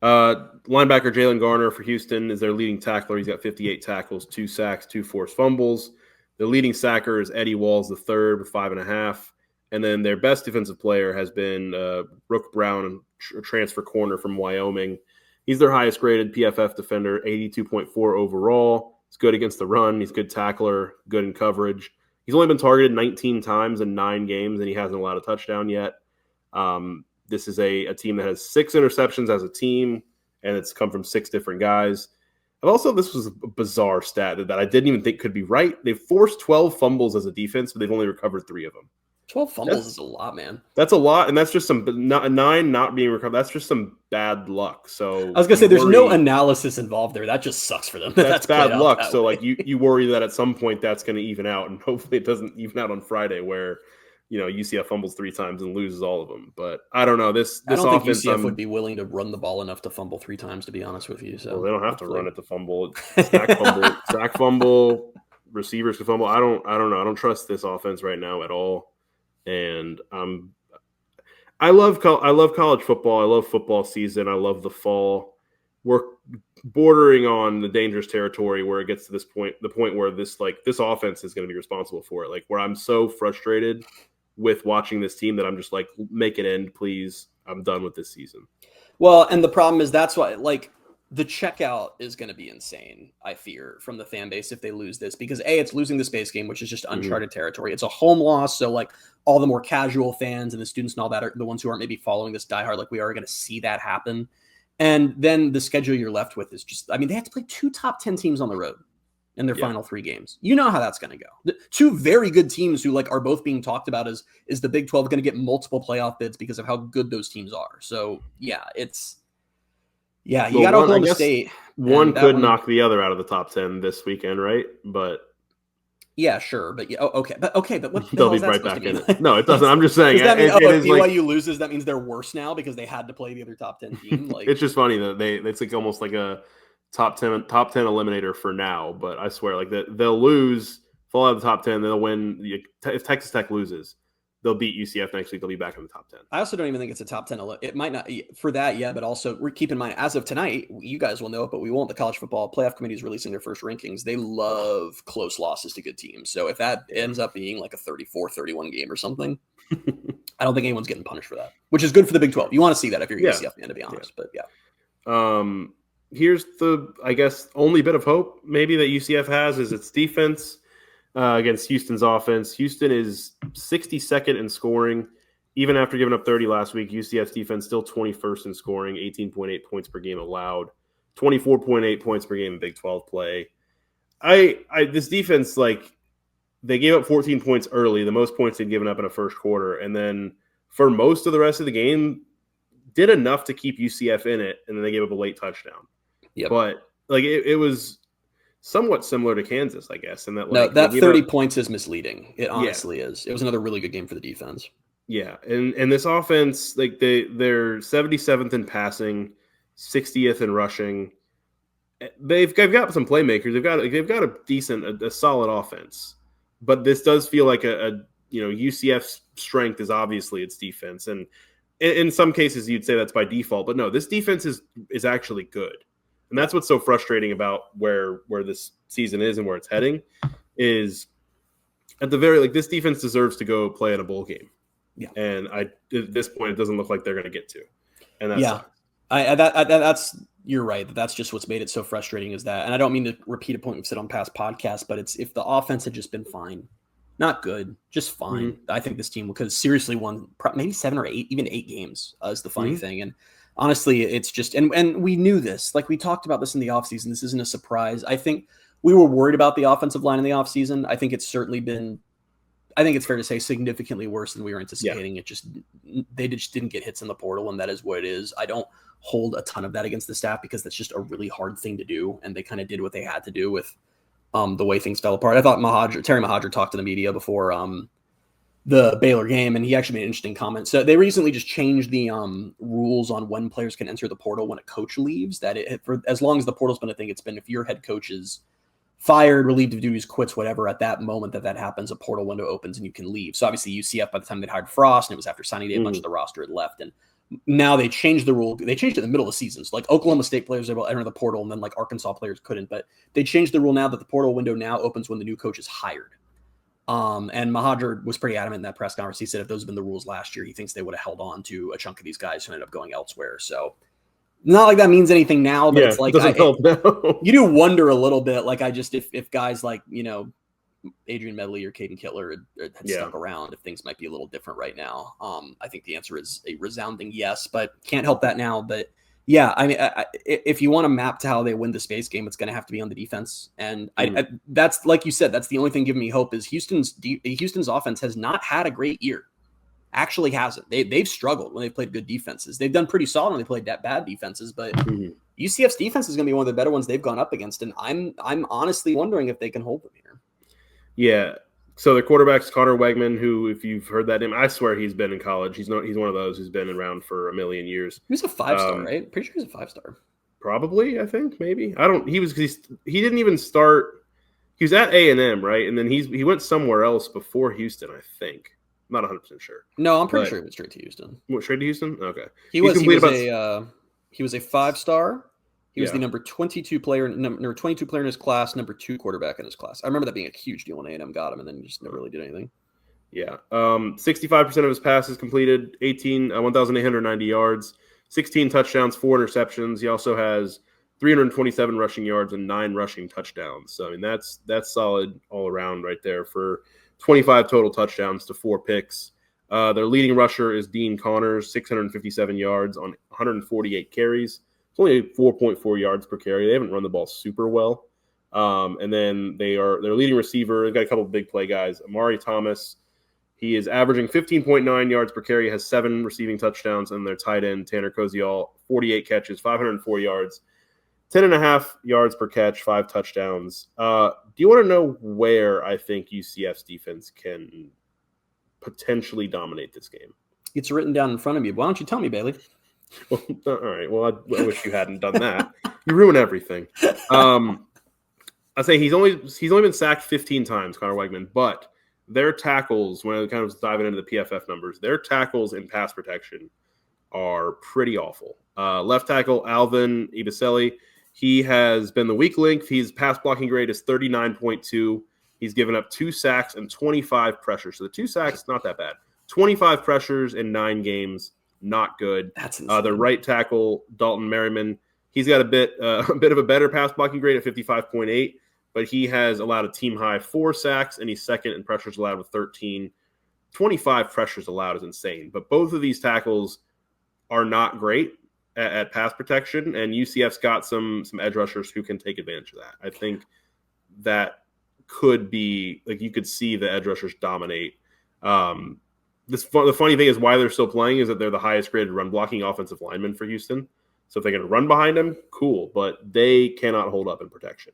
Linebacker Jalen Garner for Houston is their leading tackler. He's got 58 tackles, 2 sacks, 2 forced fumbles. The leading sacker is Eddie Walls III with 5.5. And then their best defensive player has been Rook Brown, a transfer corner from Wyoming. He's their highest graded PFF defender, 82.4 overall. He's good against the run. He's a good tackler, good in coverage. He's only been targeted 19 times in 9 games, and he hasn't allowed a touchdown yet. This is a team that has 6 interceptions as a team, and it's come from 6 different guys. And also, this was a bizarre stat that I didn't even think could be right. They've forced 12 fumbles as a defense, but they've only recovered 3 of them. 12 fumbles is a lot, man. That's a lot, and that's just 9 not being recovered. That's just some bad luck. So I was going to say, there's no analysis involved there. That just sucks for them. That's bad luck. So, like, you worry that at some point that's going to even out, and hopefully it doesn't even out on Friday where – UCF fumbles 3 times and loses all of them. But I don't know. This I don't offense, think UCF would be willing to run the ball enough to fumble 3 times, to be honest with you. So they don't have to run it to fumble. Sack fumble, receivers can fumble. I don't know. I don't trust this offense right now at all. And I love college football. I love football season. I love the fall. We're bordering on the dangerous territory where it gets to the point where this offense is going to be responsible for it. Like, where I'm so frustrated with watching this team that I'm just like, make it end, please. I'm done with this season. Well, and the problem is that's why, like, the checkout is going to be insane, I fear, from the fan base if they lose this, because it's losing the space game, which is just uncharted territory. It's a home loss. So like all the more casual fans and the students and all that are the ones who aren't maybe following this diehard. Like, we are going to see that happen. And then the schedule you're left with is just, I mean, they have to play 2 top 10 teams on the road in their final 3 games. You know how that's going to go. 2 very good teams who are both being talked about as, is the Big 12 going to get multiple playoff bids because of how good those teams are. So you got Oklahoma State. One could knock the other out of the top 10 this weekend, right? But yeah, sure. But okay. But what they'll be right back in it. No, it doesn't. I'm just saying. Does that mean if BYU loses, that means they're worse now because they had to play the other top 10 team? Like, it's just funny that it's like almost like a top 10 eliminator for now. But I swear, like, they'll lose, fall out of the top 10, then they'll win. If Texas Tech loses, they'll beat UCF next week. They'll be back in the top 10. I also don't even think it's a top 10. It might not for that yet, but also keep in mind, as of tonight, you guys will know it, but we won't. The College Football Playoff Committee is releasing their first rankings. They love close losses to good teams. So if that ends up being like a 34-31 game or something, I don't think anyone's getting punished for that, which is good for the Big 12. You want to see that if you're a UCF fan, to be honest. But here's the, I guess, only bit of hope maybe that UCF has is its defense. Against Houston's offense. Houston is 62nd in scoring. Even after giving up 30 last week, UCF's defense still 21st in scoring, 18.8 points per game allowed, 24.8 points per game in Big 12 play. This defense, like, they gave up 14 points early, the most points they'd given up in a first quarter, and then for most of the rest of the game, did enough to keep UCF in it, and then they gave up a late touchdown. Yep. But like it was somewhat similar to Kansas, I guess. And that, like, no, that 30 points is misleading. It honestly is. It was another really good game for the defense. Yeah. And this offense, like, they're 77th in passing, 60th in rushing. They've got some playmakers. They've got a decent, a solid offense. But this does feel like UCF's strength is obviously its defense. And in some cases you'd say that's by default, but no, this defense is actually good. And that's what's so frustrating about where this season is and where it's heading is at the very, like, this defense deserves to go play in a bowl game. Yeah. And at this point, it doesn't look like they're going to get to. And that's that's you're right. That's just what's made it so frustrating is that, and I don't mean to repeat a point we've said on past podcasts, but it's, if the offense had just been fine, not good, just fine. Mm-hmm. I think this team could have seriously won maybe 7 or 8, even 8 games is the funny thing. And honestly, it's just, and we knew this, like, we talked about this in the offseason. This isn't a surprise. I think we were worried about the offensive line in the offseason. I think it's certainly been, I think it's fair to say significantly worse than we were anticipating. Yeah. They just didn't get hits in the portal, and that is what it is. I don't hold a ton of that against the staff because that's just a really hard thing to do, and they kind of did what they had to do with the way things fell apart. I thought Terry Mohajir talked to the media before the Baylor game, and he actually made an interesting comment. So they recently just changed the rules on when players can enter the portal when a coach leaves. That for as long as the portal's been a thing, it's been if your head coach is fired, relieved of duties, quits, whatever, at that moment that happens, a portal window opens and you can leave. So obviously UCF, by the time they'd hired Frost, and it was after signing day, a bunch of the roster had left. And now they changed the rule. They changed it in the middle of the season. So like Oklahoma State players are able to enter the portal, and then like Arkansas players couldn't. But they changed the rule now that the portal window now opens when the new coach is hired. And Mohajir was pretty adamant in that press conference. He said if those had been the rules last year, he thinks they would have held on to a chunk of these guys who ended up going elsewhere. So not like that means anything now, but it's like you do wonder a little bit. Like if guys like, Adrian Medley or Caden Kittler had stuck around, if things might be a little different right now. I think the answer is a resounding yes, but can't help that now. But yeah, I mean, if you want to map to how they win the space game, it's going to have to be on the defense. And that's, like you said, that's the only thing giving me hope is Houston's offense has not had a great year. Actually hasn't. They've struggled when they've played good defenses. They've done pretty solid when they played bad defenses, but UCF's defense is going to be one of the better ones they've gone up against. And I'm honestly wondering if they can hold them here. Yeah. So their quarterback's Connor Wegman, who, if you've heard that name, I swear he's been in college. He's one of those who's been around for a million years. He was a 5-star, right? Pretty sure he's a 5-star. Probably, I think, maybe. He didn't even start. He was at A&M, right? And then he went somewhere else before Houston, I think. I'm not 100% sure. No, I'm pretty sure he went straight to Houston. Straight to Houston? Okay. He was a 5-star. He was the number 22 player in his class, number 2 quarterback in his class. I remember that being a huge deal when A&M got him, and then just never really did anything. Yeah. 65% of his passes completed, 1,890 yards, 16 touchdowns, 4 interceptions. He also has 327 rushing yards and 9 rushing touchdowns. So, I mean, that's solid all around right there for 25 total touchdowns to 4 picks. Their leading rusher is Dean Connors, 657 yards on 148 carries. It's only 4.4 yards per carry. They haven't run the ball super well. And then their leading receiver. They've got a couple of big play guys. Amari Thomas, he is averaging 15.9 yards per carry, has 7 receiving touchdowns, and their tight end, Tanner Koziol, 48 catches, 504 yards, 10.5 yards per catch, 5 touchdowns. Do you want to know where I think UCF's defense can potentially dominate this game? It's written down in front of you. Why don't you tell me, Bailey? Well, all right. Well, I wish you hadn't done that. You ruin everything. I say he's only been sacked 15 times, Connor Wegman, but their tackles, when I kind of diving into the PFF numbers, their tackles in pass protection are pretty awful. Left tackle Alvin Ibiseli, he has been the weak link. His pass blocking grade is 39.2. He's given up 2 sacks and 25 pressures. So the 2 sacks, not that bad. 25 pressures in 9 games. Not good. That's insane. The right tackle, Dalton Merriman, he's got a bit of a better pass blocking grade at 55.8, but he has allowed a team high 4 sacks, and he's second in pressures allowed with 13. 25 pressures allowed is insane, but both of these tackles are not great at pass protection, and UCF's got some edge rushers who can take advantage of that. I think that could be, like, you could see the edge rushers dominate. The funny thing is why they're still playing is that they're the highest graded run blocking offensive lineman for Houston. So if they're going to run behind them, cool, but they cannot hold up in protection.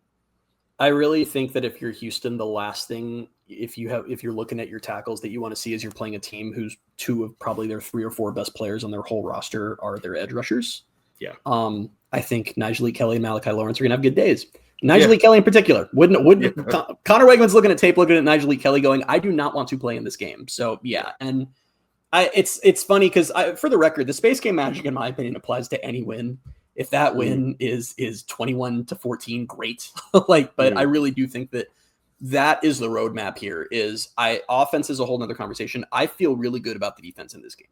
I really think that if you're Houston, the last thing, if you're looking at your tackles that you want to see is you're playing a team who's 2 of probably their 3 or 4 best players on their whole roster are their edge rushers. Yeah. I think Nigel Kelly and Malachi Lawrence are going to have good days. Nigel Kelly in particular. Connor Wegman's looking at tape, looking at Nigel Kelly going, I do not want to play in this game. So, yeah. And it's funny because, for the record, the space game magic, in my opinion, applies to any win. If that win is 21-14, great. But I really do think that is the roadmap here. Offense is a whole nother conversation. I feel really good about the defense in this game,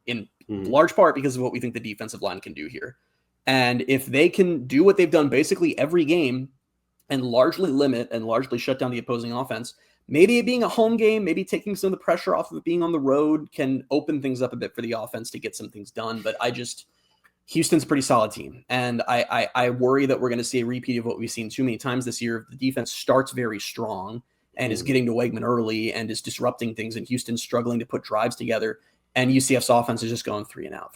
in large part because of what we think the defensive line can do here. And if they can do what they've done basically every game and largely limit and largely shut down the opposing offense, maybe it being a home game, maybe taking some of the pressure off of it being on the road can open things up a bit for the offense to get some things done. But Houston's a pretty solid team. And I worry that we're going to see a repeat of what we've seen too many times this year. The defense starts very strong and is getting to Wegman early and is disrupting things, and Houston's struggling to put drives together. And UCF's offense is just going 3 and out.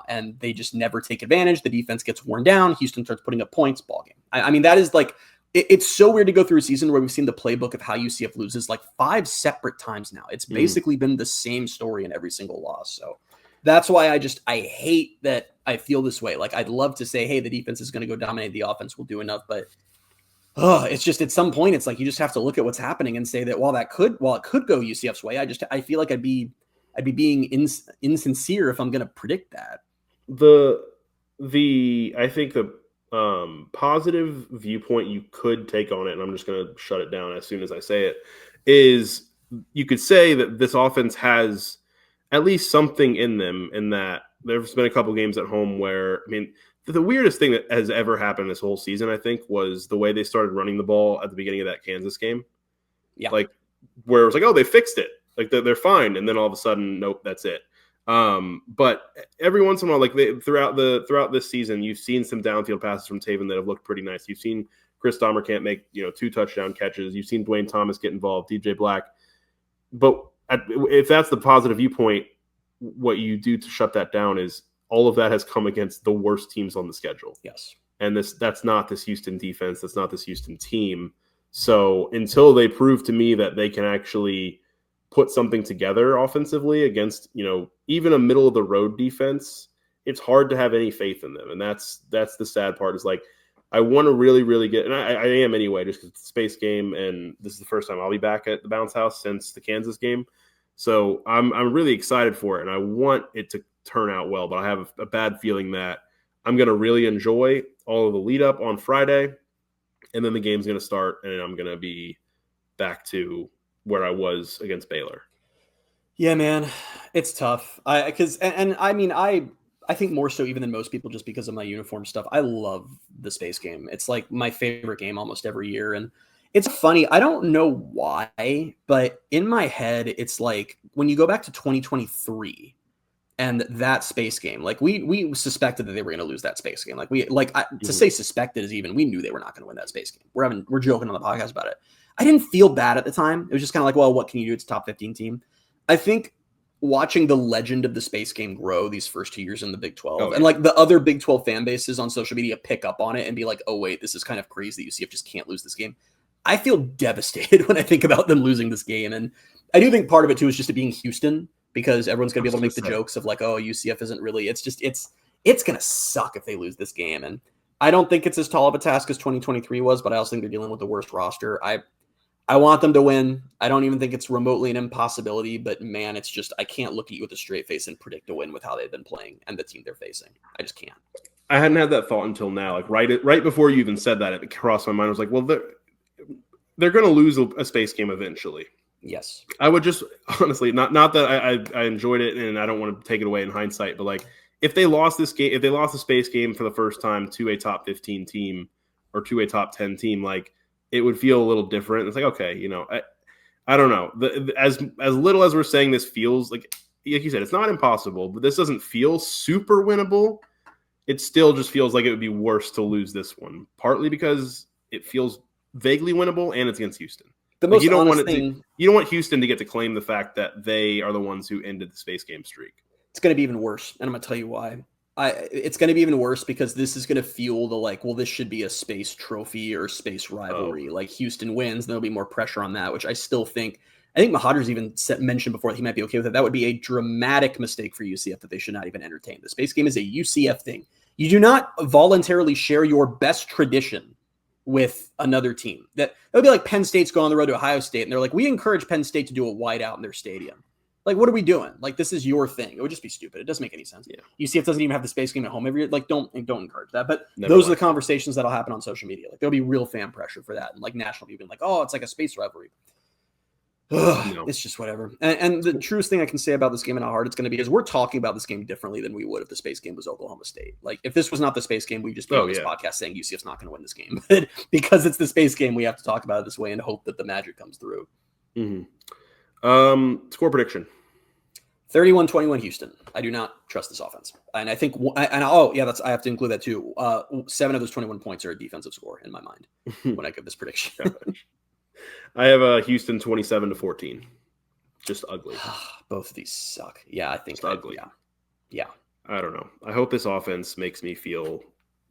And they just never take advantage. The defense gets worn down. Houston starts putting up points, ball game. I mean, that is like, it's so weird to go through a season where we've seen the playbook of how UCF loses like 5 separate times now. It's basically been the same story in every single loss. So that's why I hate that I feel this way. Like, I'd love to say, hey, the defense is going to go dominate, the offense will do enough, but it's just at some point, it's like you just have to look at what's happening and say that while it could go UCF's way, I feel like I'd be being insincere if I'm going to predict that. I think the positive viewpoint you could take on it, and I'm just going to shut it down as soon as I say it, is you could say that this offense has at least something in them, in that there's been a couple games at home where, I mean, the weirdest thing that has ever happened this whole season, I think, was the way they started running the ball at the beginning of that Kansas game. Yeah. Like, where it was like, oh, they fixed it. Like, they're fine. And then all of a sudden, nope, that's it. But every once in a while, like throughout this season, you've seen some downfield passes from Taven that have looked pretty nice. You've seen Chris Dahmerkamp make 2 touchdown catches. You've seen Dwayne Thomas get involved, DJ Black. But if that's the positive viewpoint, what you do to shut that down is all of that has come against the worst teams on the schedule. Yes, and that's not this Houston defense. That's not this Houston team. So until they prove to me that they can actually put something together offensively against, even a middle of the road defense, it's hard to have any faith in them. And that's the sad part, is like, I want to really, really get, and I am anyway, just because it's a space game, and this is the first time I'll be back at the bounce house since the Kansas game. So I'm really excited for it, and I want it to turn out well, but I have a bad feeling that I'm going to really enjoy all of the lead up on Friday, and then the game's going to start, and I'm going to be back to where I was against Baylor. Yeah, man, it's tough. I think more so even than most people, just because of my uniform stuff. I love the space game. It's like my favorite game almost every year. And it's funny. I don't know why, but in my head, it's like when you go back to 2023 and that space game, like we suspected that they were going to lose that space game. To say suspected is even, we knew they were not going to win that space game. We're joking on the podcast about it. I didn't feel bad at the time. It was just kind of like, well, what can you do? It's a top 15 team. I think watching the legend of the space game grow these first 2 years in the Big 12, and like the other Big 12 fan bases on social media pick up on it and be like, oh wait, this is kind of crazy that UCF just can't lose this game. I feel devastated when I think about them losing this game. And I do think part of it too is just it being Houston, because everyone's going to be able to make the jokes of like, oh, UCF isn't really, it's going to suck if they lose this game. And I don't think it's as tall of a task as 2023 was, but I also think they're dealing with the worst roster. I want them to win. I don't even think it's remotely an impossibility, but man, it's just, I can't look at you with a straight face and predict a win with how they've been playing and the team they're facing. I just can't. I hadn't had that thought until now. Like right before you even said that, it crossed my mind. I was like, well, they're going to lose a space game eventually. Yes. I would just honestly, not that I enjoyed it and I don't want to take it away in hindsight, but like if they lost this game, if they lost the space game for the first time to a top 15 team or to a top 10 team, like, it would feel a little different. It's like, okay, I don't know. As little as we're saying this feels like you said, it's not impossible, but this doesn't feel super winnable. It still just feels like it would be worse to lose this one, partly because it feels vaguely winnable and it's against Houston. You don't want Houston to get to claim the fact that they are the ones who ended the space game streak. It's going to be even worse, and I'm going to tell you why. It's going to be even worse because this is going to fuel the like, well, this should be a space trophy or space rivalry. Like Houston wins, and there'll be more pressure on that, which I still think. I think Mahader's even mentioned before that he might be okay with it. That would be a dramatic mistake for UCF that they should not even entertain. The space game is a UCF thing. You do not voluntarily share your best tradition with another team. That would be like Penn State's going on the road to Ohio State, and they're like, we encourage Penn State to do a whiteout in their stadium. Like, what are we doing? Like, this is your thing. It would just be stupid. It doesn't make any sense. Yeah. UCF doesn't even have the space game at home every year. Like, don't encourage that. But those are the conversations that'll happen on social media. Like, there'll be real fan pressure for that. And like national people being like, oh, it's like a space rivalry. No. It's just whatever. And the truest thing I can say about this game and how hard it's going to be is we're talking about this game differently than we would if the space game was Oklahoma State. Like, if this was not the space game, we'd just be on this podcast saying UCF's not going to win this game. But because it's the space game, we have to talk about it this way and hope that the magic comes through. Mm-hmm. Score prediction. 31-21 Houston. I do not trust this offense. And I think, I have to include that too. 7 of those 21 points are a defensive score in my mind when I give this prediction. I have Houston 27-14. Just ugly. Both of these suck. Yeah, I think ugly. Yeah. I don't know. I hope this offense makes me feel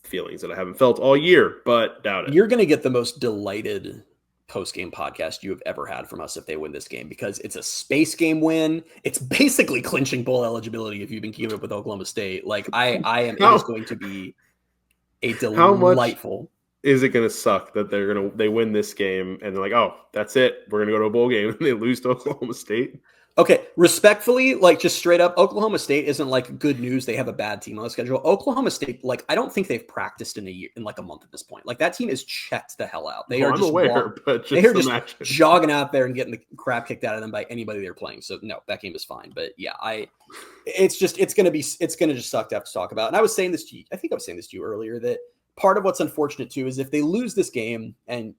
feelings that I haven't felt all year, but doubt it. You're going to get the most delighted post-game podcast you have ever had from us if they win this game, because it's a space game win. It's basically clinching bowl eligibility if you've been keeping up with Oklahoma State. Like I am. It is going to be a delightful. How much is it going to suck that they win this game and they're like, oh, that's it, we're going to go to a bowl game, and they lose to Oklahoma State? Okay, respectfully, like just straight up, Oklahoma State isn't like good news. They have a bad team on the schedule. Oklahoma State, like I don't think they've practiced in like a month at this point. Like that team is checked the hell out. They are just jogging out there and getting the crap kicked out of them by anybody they're playing. So no, that game is fine. But yeah, it's gonna just suck to have to talk about. And I was saying this to you. I think I was saying this to you earlier, that part of what's unfortunate too is if they lose this game and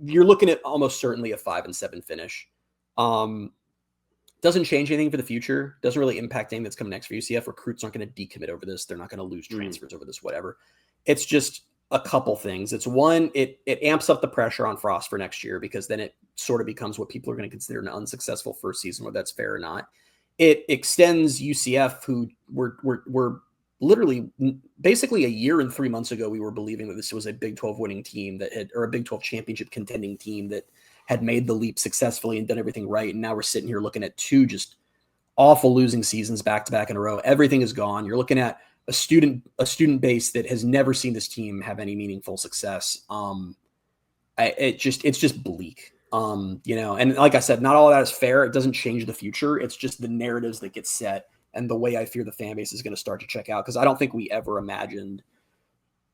you're looking at almost certainly a 5-7 finish. Doesn't change anything for the future. Doesn't really impact anything that's coming next for UCF. Recruits aren't going to decommit over this. They're not going to lose transfers over this, whatever. It's just a couple things. It's one, it amps up the pressure on Frost for next year, because then it sort of becomes what people are going to consider an unsuccessful first season, whether that's fair or not. It extends UCF, who were literally basically a year and 3 months ago, we were believing that this was a Big 12 winning team or a Big 12 championship contending team that had made the leap successfully and done everything right. And now we're sitting here looking at two just awful losing seasons back-to-back in a row. Everything is gone. You're looking at a student base that has never seen this team have any meaningful success. It's just bleak. And like I said, not all of that is fair. It doesn't change the future. It's just the narratives that get set and the way I fear the fan base is going to start to check out. Cause I don't think we ever imagined.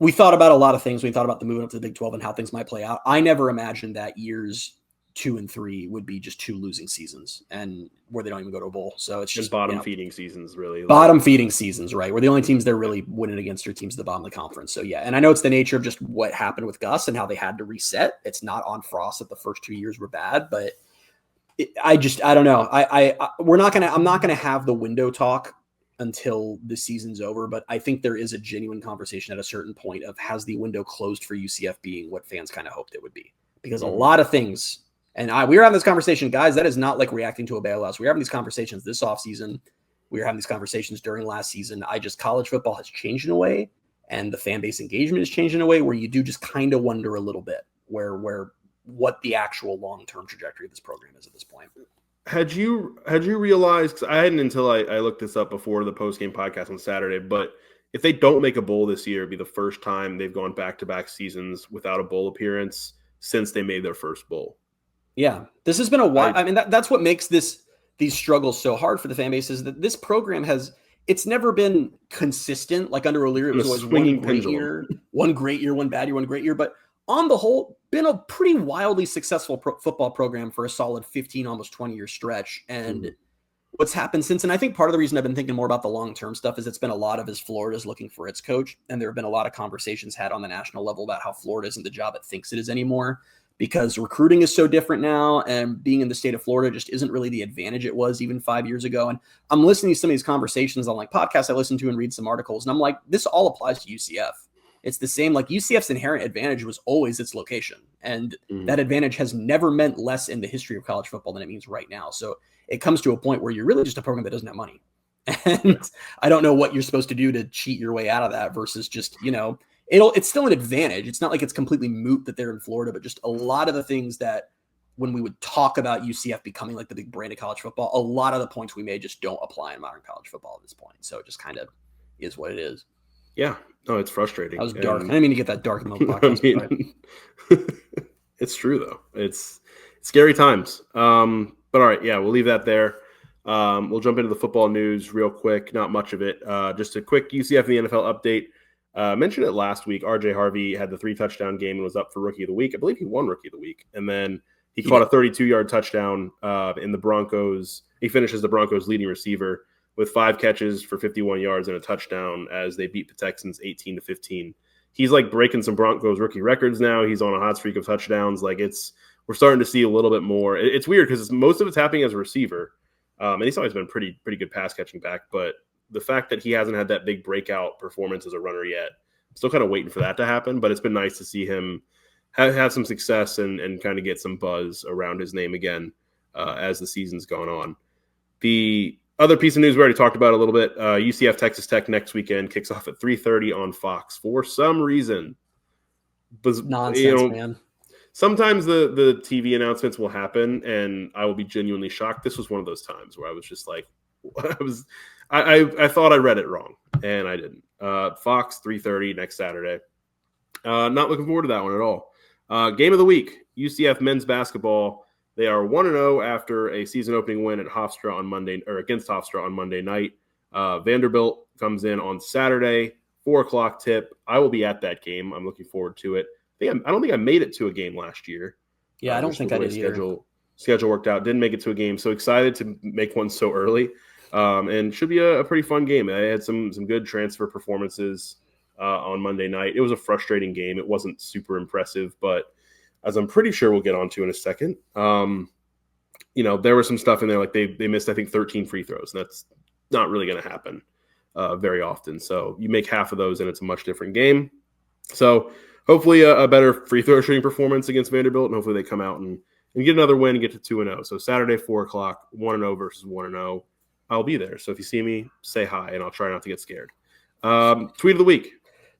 We thought about a lot of things. We thought about the moving up to the Big 12 and how things might play out. I never imagined that years 2 and 3 would be just 2 losing seasons and where they don't even go to a bowl. So it's just bottom feeding seasons, really. Bottom feeding seasons, right? Where the only teams they're really winning against are teams at the bottom of the conference. So yeah. And I know it's the nature of just what happened with Gus and how they had to reset. It's not on Frost that the first 2 years were bad, but I don't know. I'm not going to have the window talk until the season's over, but I think there is a genuine conversation at a certain point of, has the window closed for UCF being what fans kind of hoped it would be? Because a lot of things, and we were having this conversation, guys, that is not like reacting to a bailout. We were having these conversations this offseason. We were having these conversations during last season. College football has changed in a way, and the fan base engagement has changed in a way where you do just kind of wonder a little bit where what the actual long-term trajectory of this program is at this point. Had you realized, because I hadn't until I looked this up before the post-game podcast on Saturday, but if they don't make a bowl this year, it'd be the first time they've gone back-to-back seasons without a bowl appearance since they made their first bowl. Yeah, this has been a while. I mean, that's what makes these struggles so hard for the fan base, is that this program it's never been consistent. Like under O'Leary, it was always one great year, one bad year, one great year. But on the whole, been a pretty wildly successful football program for a solid 15, almost 20-year stretch. And what's happened since, and I think part of the reason I've been thinking more about the long-term stuff is it's been a lot of Florida's looking for its coach. And there have been a lot of conversations had on the national level about how Florida isn't the job it thinks it is anymore, because recruiting is so different now, and being in the state of Florida just isn't really the advantage it was even 5 years ago. And I'm listening to some of these conversations on like podcasts I listen to and read some articles, and I'm like, this all applies to UCF. It's the same. Like UCF's inherent advantage was always its location. And that advantage has never meant less in the history of college football than it means right now. So it comes to a point where you're really just a program that doesn't have money. And I don't know what you're supposed to do to cheat your way out of that versus just, it's still an advantage. It's not like it's completely moot that they're in Florida, but just a lot of the things that when we would talk about UCF becoming like the big brand of college football, a lot of the points we made just don't apply in modern college football at this point. So it just kind of is what it is. Yeah. No, it's frustrating. That was dark. I didn't mean to get that dark in the podcast. It's true though. It's scary times. But all right. Yeah, we'll leave that there. We'll jump into the football news real quick. Not much of it. Just a quick UCF and the NFL update. Mentioned it last week. RJ Harvey had the 3-touchdown game and was up for Rookie of the Week. I believe he won Rookie of the Week. And then he caught a 32-yard touchdown in the Broncos. He finishes the Broncos leading receiver with 5 catches for 51 yards and a touchdown as they beat the Texans 18-15. He's like breaking some Broncos rookie records now. He's on a hot streak of touchdowns. Like we're starting to see a little bit more. It's weird because most of it's happening as a receiver. And he's always been pretty good pass catching back, but the fact that he hasn't had that big breakout performance as a runner yet, I'm still kind of waiting for that to happen, but it's been nice to see him have some success and kind of get some buzz around his name again as the season's gone on. The other piece of news we already talked about a little bit, UCF Texas Tech next weekend kicks off at 3:30 on Fox for some reason. But, Nonsense, man. Sometimes the TV announcements will happen, and I will be genuinely shocked. This was one of those times where I was just like, I thought I read it wrong, and I didn't. Fox 3:30 next Saturday. Not looking forward to that one at all. Game of the week, UCF men's basketball. They are 1-0 after a season opening win at Hofstra on Monday, or against Hofstra on Monday night. Vanderbilt comes in on Saturday, 4:00 tip. I will be at that game. I'm looking forward to it. I don't think I made it to a game last year. Yeah, I don't think I did either. Schedule worked out. Didn't make it to a game. So excited to make one so early. And should be a pretty fun game. I had some good transfer performances on Monday night. It was a frustrating game. It wasn't super impressive, but as I'm pretty sure we'll get onto in a second, there was some stuff in there like they missed, I think, 13 free throws. And that's not really going to happen very often. So you make half of those and it's a much different game. So hopefully a better free throw shooting performance against Vanderbilt, and hopefully they come out and get another win and get to 2-0. So Saturday, 4:00, 1-0 versus 1-0. I'll be there. So if you see me, say hi, and I'll try not to get scared. Tweet of the week.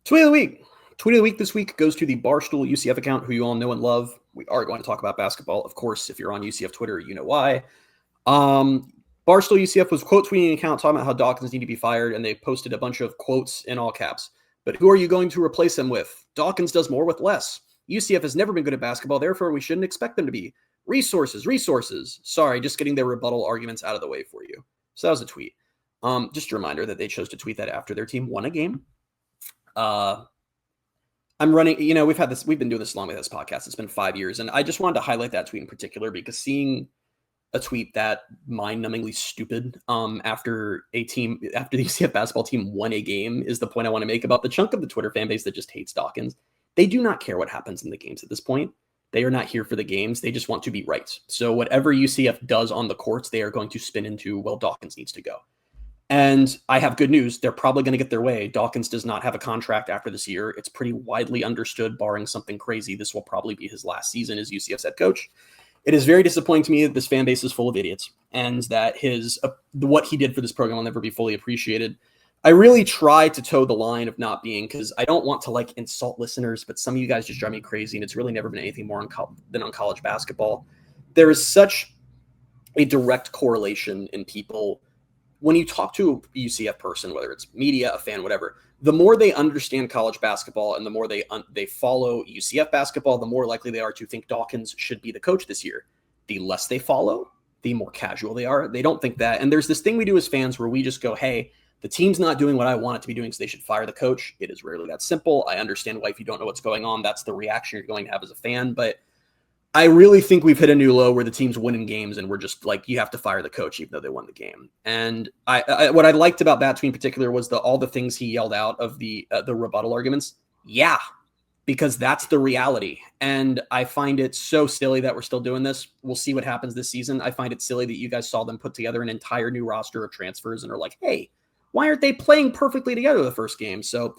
Tweet of the week. Tweet of the week this week goes to the Barstool UCF account, who you all know and love. We are going to talk about basketball. Of course, if you're on UCF Twitter, you know why. Barstool UCF was quote tweeting an account talking about how Dawkins need to be fired, and they posted a bunch of quotes in all caps. But who are you going to replace him with? Dawkins does more with less. UCF has never been good at basketball, therefore we shouldn't expect them to be. Resources. Sorry, just getting their rebuttal arguments out of the way for you. So that was a tweet. Just a reminder that they chose to tweet that after their team won a game. I'm running, we've been doing this long with this podcast. It's been 5 years, and I just wanted to highlight that tweet in particular because seeing a tweet that mind-numbingly stupid after the UCF basketball team won a game is the point I want to make about the chunk of the Twitter fan base that just hates Dawkins. They do not care what happens in the games at this point. They are not here for the games. They just want to be right. So whatever UCF does on the courts, they are going to spin into, well, Dawkins needs to go. And I have good news. They're probably going to get their way. Dawkins does not have a contract after this year. It's pretty widely understood, barring something crazy, this will probably be his last season as UCF's head coach. It is very disappointing to me that this fan base is full of idiots and that what he did for this program will never be fully appreciated. I really try to toe the line of not being, because I don't want to insult listeners, but some of you guys just drive me crazy, and it's really never been anything more than on college basketball. There is such a direct correlation in people. When you talk to a UCF person, whether it's media, a fan, whatever, the more they understand college basketball and the more they follow UCF basketball, the more likely they are to think Dawkins should be the coach this year. The less they follow, the more casual they are. They don't think that. And there's this thing we do as fans where we just go, hey, the team's not doing what I want it to be doing, so they should fire the coach. It is rarely that simple. I understand why if you don't know what's going on, that's the reaction you're going to have as a fan. But I really think we've hit a new low where the team's winning games and we're just like, you have to fire the coach even though they won the game. And what I liked about that tweet in particular was all the things he yelled out of the rebuttal arguments. Yeah, because that's the reality. And I find it so silly that we're still doing this. We'll see what happens this season. I find it silly that you guys saw them put together an entire new roster of transfers and are like, hey, why aren't they playing perfectly together the first game? So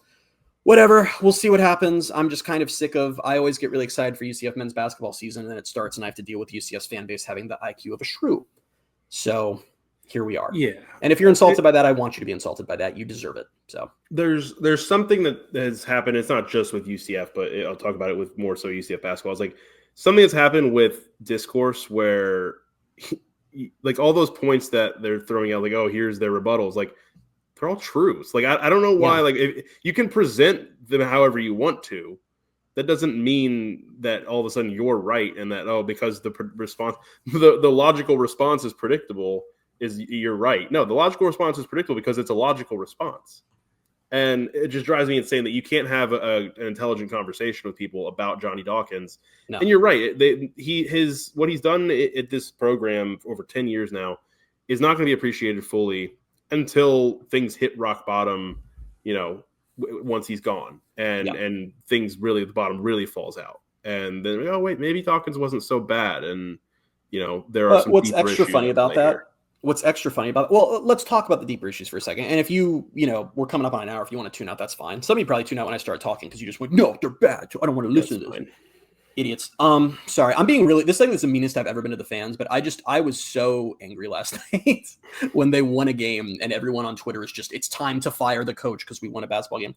whatever, we'll see what happens. I'm just kind of sick of, I always get really excited for UCF men's basketball season, and then it starts and I have to deal with UCF's fan base having the IQ of a shrew. So here we are. Yeah. And if you're insulted by that, I want you to be insulted by that. You deserve it. So there's something that has happened. It's not just with UCF, but I'll talk about it with more so UCF basketball. It's like something that's happened with discourse where like all those points that they're throwing out, like, oh, here's their rebuttals. Like, they're all truths. Like, I don't know why. Yeah. Like, if you can present them however you want to. That doesn't mean that all of a sudden you're right and that, because the response, the logical response is predictable, is you're right. No, the logical response is predictable because it's a logical response. And it just drives me insane that you can't have an intelligent conversation with people about Johnny Dawkins. No. And you're right. What he's done at this program for over 10 years now is not going to be appreciated fully until things hit rock bottom, once he's gone and things really, the bottom really falls out. And then, wait, maybe Dawkins wasn't so bad. And, there are some what's extra funny about that. What's extra funny about it? Well, let's talk about the deeper issues for a second. And if we're coming up on an hour. If you want to tune out, that's fine. Some of you probably tune out when I start talking because you just went, no, they're bad. I don't want to listen to this. Idiots. Sorry, I'm being really, this thing is the meanest I've ever been to the fans, but I was so angry last night when they won a game and everyone on Twitter is just, it's time to fire the coach because we won a basketball game.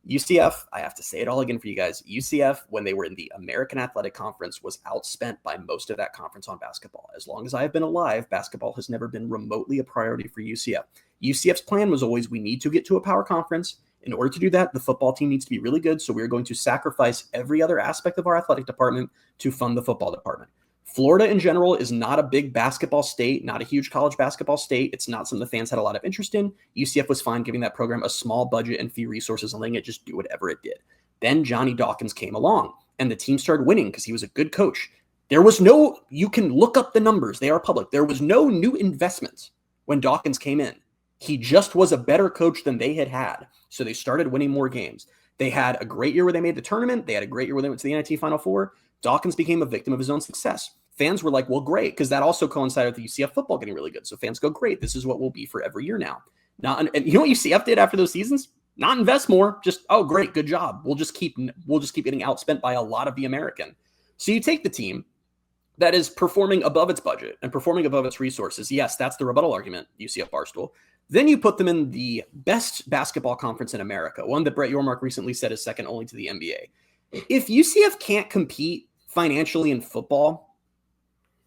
UCF, I have to say it all again for you guys. UCF, when they were in the American Athletic Conference, was outspent by most of that conference on basketball. As long as I have been alive, basketball has never been remotely a priority for UCF. UCF's plan was always, we need to get to a power conference. In order to do that, the football team needs to be really good. So we're going to sacrifice every other aspect of our athletic department to fund the football department. Florida in general is not a big basketball state, not a huge college basketball state. It's not something the fans had a lot of interest in. UCF was fine giving that program a small budget and fee resources and letting it just do whatever it did. Then Johnny Dawkins came along and the team started winning because he was a good coach. There was no, you can look up the numbers. They are public. There was no new investment when Dawkins came in. He just was a better coach than they had. So they started winning more games. They had a great year where they made the tournament. They had a great year where they went to the NIT Final Four. Dawkins became a victim of his own success. Fans were like, well, great, because that also coincided with the UCF football getting really good. So fans go, great, this is what we'll be for every year now. And you know what UCF did after those seasons? Not invest more, just, oh, great, good job. We'll just keep getting outspent by a lot of the American. So you take the team that is performing above its budget and performing above its resources. Yes, that's the rebuttal argument, UCF Barstool. Then you put them in the best basketball conference in America, one that Brett Yormark recently said is second only to the NBA. If UCF can't compete financially in football,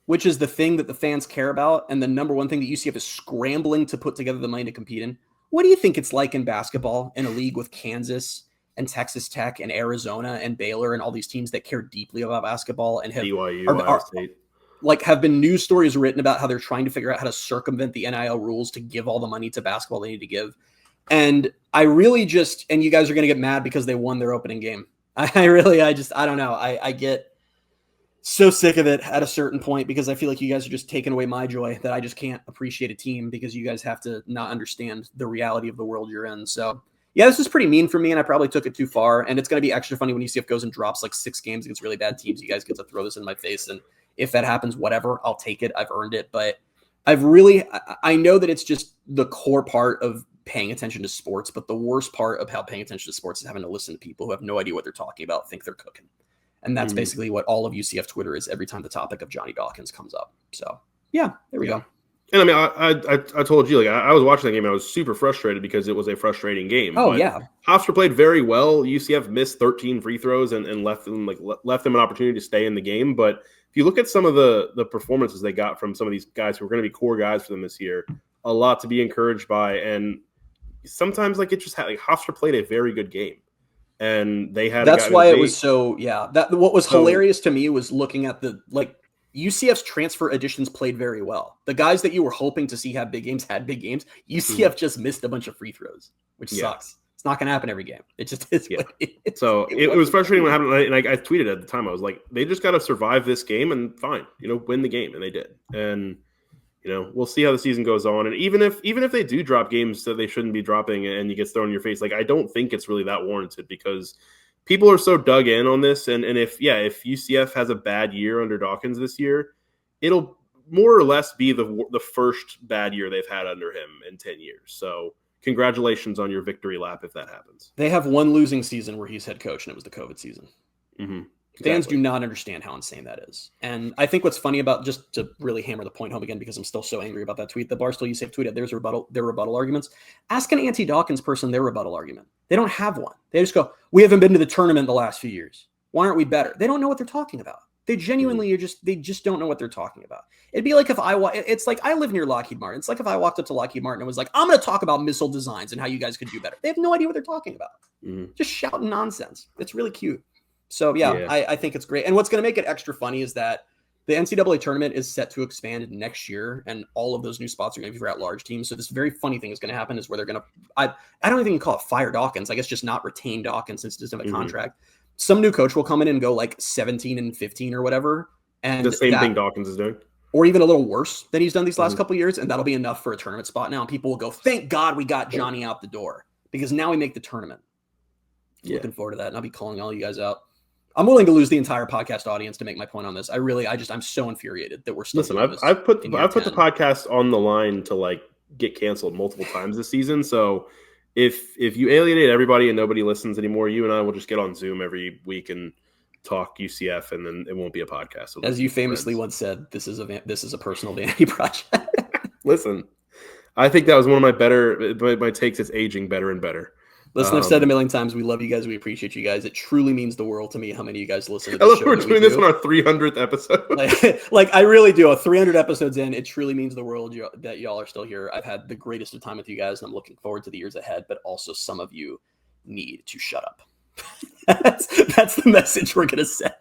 which is the thing that the fans care about, and the number one thing that UCF is scrambling to put together the money to compete in, what do you think it's like in basketball in a league with Kansas and Texas Tech and Arizona and Baylor and all these teams that care deeply about basketball and have BYU, Ohio State. Like have been news stories written about how they're trying to figure out how to circumvent the NIL rules to give all the money to basketball they need to give. And I really just, and you guys are going to get mad because they won their opening game. I don't know. I get so sick of it at a certain point because I feel like you guys are just taking away my joy that I just can't appreciate a team because you guys have to not understand the reality of the world you're in. So yeah, this is pretty mean for me and I probably took it too far. And it's going to be extra funny when UCF goes and drops like 6 games against really bad teams. You guys get to throw this in my face. And if that happens, whatever, I'll take it. I've earned it. But I know that it's just the core part of paying attention to sports, but the worst part of how paying attention to sports is having to listen to people who have no idea what they're talking about, think they're cooking. And that's basically what all of UCF Twitter is every time the topic of Johnny Dawkins comes up. So yeah, there we go. And I mean, I told you, like, I was watching that game and I was super frustrated because it was a frustrating game. Oh, but yeah. Hofstra played very well. UCF missed 13 free throws and left them an opportunity to stay in the game. But if you look at some of the performances they got from some of these guys who are going to be core guys for them this year, a lot to be encouraged by. And sometimes, like, it just had, like, Hofstra played a very good game. And they had that's why it was so, yeah. That what was hilarious to me was looking at the, like, UCF's transfer additions played very well. The guys that you were hoping to see have big games had big games. UCF just missed a bunch of free throws, which sucks. It's not going to happen every game. It just is. Yeah. It was frustrating when it happened. And I tweeted at the time, I was like, they just got to survive this game and fine, win the game. And they did. And, we'll see how the season goes on. And even if they do drop games that they shouldn't be dropping and you get thrown in your face, like, I don't think it's really that warranted because people are so dug in on this. And if UCF has a bad year under Dawkins this year, it'll more or less be the first bad year they've had under him in 10 years. So congratulations on your victory lap if that happens. They have one losing season where he's head coach, and it was the COVID season. Mm-hmm. Fans do not understand how insane that is. And I think what's funny about, just to really hammer the point home again, because I'm still so angry about that tweet, the Barstool UCF tweeted, their rebuttal arguments. Ask an anti-Dawkins person their rebuttal argument. They don't have one. They just go, we haven't been to the tournament the last few years. Why aren't we better? They don't know what they're talking about. They genuinely they just don't know what they're talking about. It'd be like if it's like I live near Lockheed Martin. It's like if I walked up to Lockheed Martin and was like, I'm going to talk about missile designs and how you guys could do better. They have no idea what they're talking about. Mm-hmm. Just shouting nonsense. It's really cute. So, yeah. I think it's great. And what's going to make it extra funny is that the NCAA tournament is set to expand next year, and all of those new spots are going to be for at-large teams. So this very funny thing is going to happen is where they're going to – I don't even think you call it fire Dawkins. I guess just not retain Dawkins since he doesn't have a contract. Some new coach will come in and go like 17-15 or whatever. And the same thing Dawkins is doing. Or even a little worse than he's done these last couple of years, and that'll be enough for a tournament spot now. And people will go, thank God we got Johnny out the door because now we make the tournament. Looking forward to that, and I'll be calling all you guys out. I'm willing to lose the entire podcast audience to make my point on this. I'm so infuriated that we're still. Listen, I've put the podcast on the line to like get canceled multiple times this season. So if you alienate everybody and nobody listens anymore, you and I will just get on Zoom every week and talk UCF, and then it won't be a podcast. So as you famously once said, this is a personal vanity project. Listen, I think that was one of my takes. It's aging better and better. Listen, I've said a million times, we love you guys. We appreciate you guys. It truly means the world to me how many of you guys listen to this show. We're doing this on our 300th episode. like I really do. 300 episodes in, it truly means the world that y'all are still here. I've had the greatest of time with you guys, and I'm looking forward to the years ahead. But also, some of you need to shut up. that's the message we're gonna send.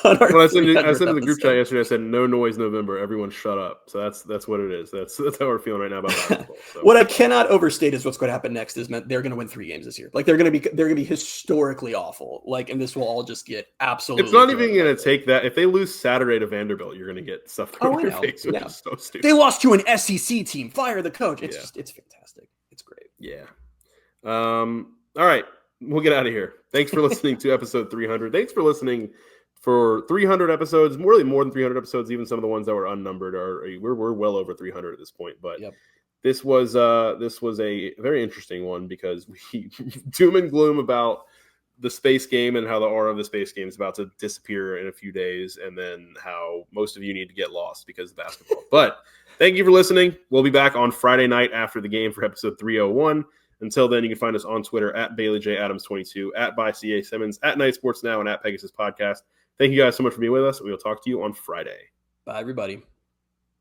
When I sent in the group chat yesterday, I said no noise November. Everyone shut up. So that's what it is. That's how we're feeling right now about basketball. So. What I cannot overstate is what's going to happen next is they're going to win 3 games this year. Like they're going to be historically awful. Like, and this will all just get absolutely. It's not even going to take that. If they lose Saturday to Vanderbilt, you're going to get stuff thrown in your face, which is so stupid. They lost to an SEC team. Fire the coach. It's fantastic. It's great. Yeah. All right. We'll get out of here. Thanks for listening to episode 300. Thanks for listening for 300 episodes, really more than 300 episodes. Even some of the ones that were unnumbered we're well over 300 at this point. But this was a very interesting one because we doom and gloom about the space game and how the aura of the space game is about to disappear in a few days, and then how most of you need to get lost because of basketball. But thank you for listening. We'll be back on Friday night after the game for episode 301. Until then, you can find us on Twitter at BaileyJAdams22, at @ByCA Simmons, at Night Sports Now, and at Pegasus Podcast. Thank you guys so much for being with us. We will talk to you on Friday. Bye, everybody.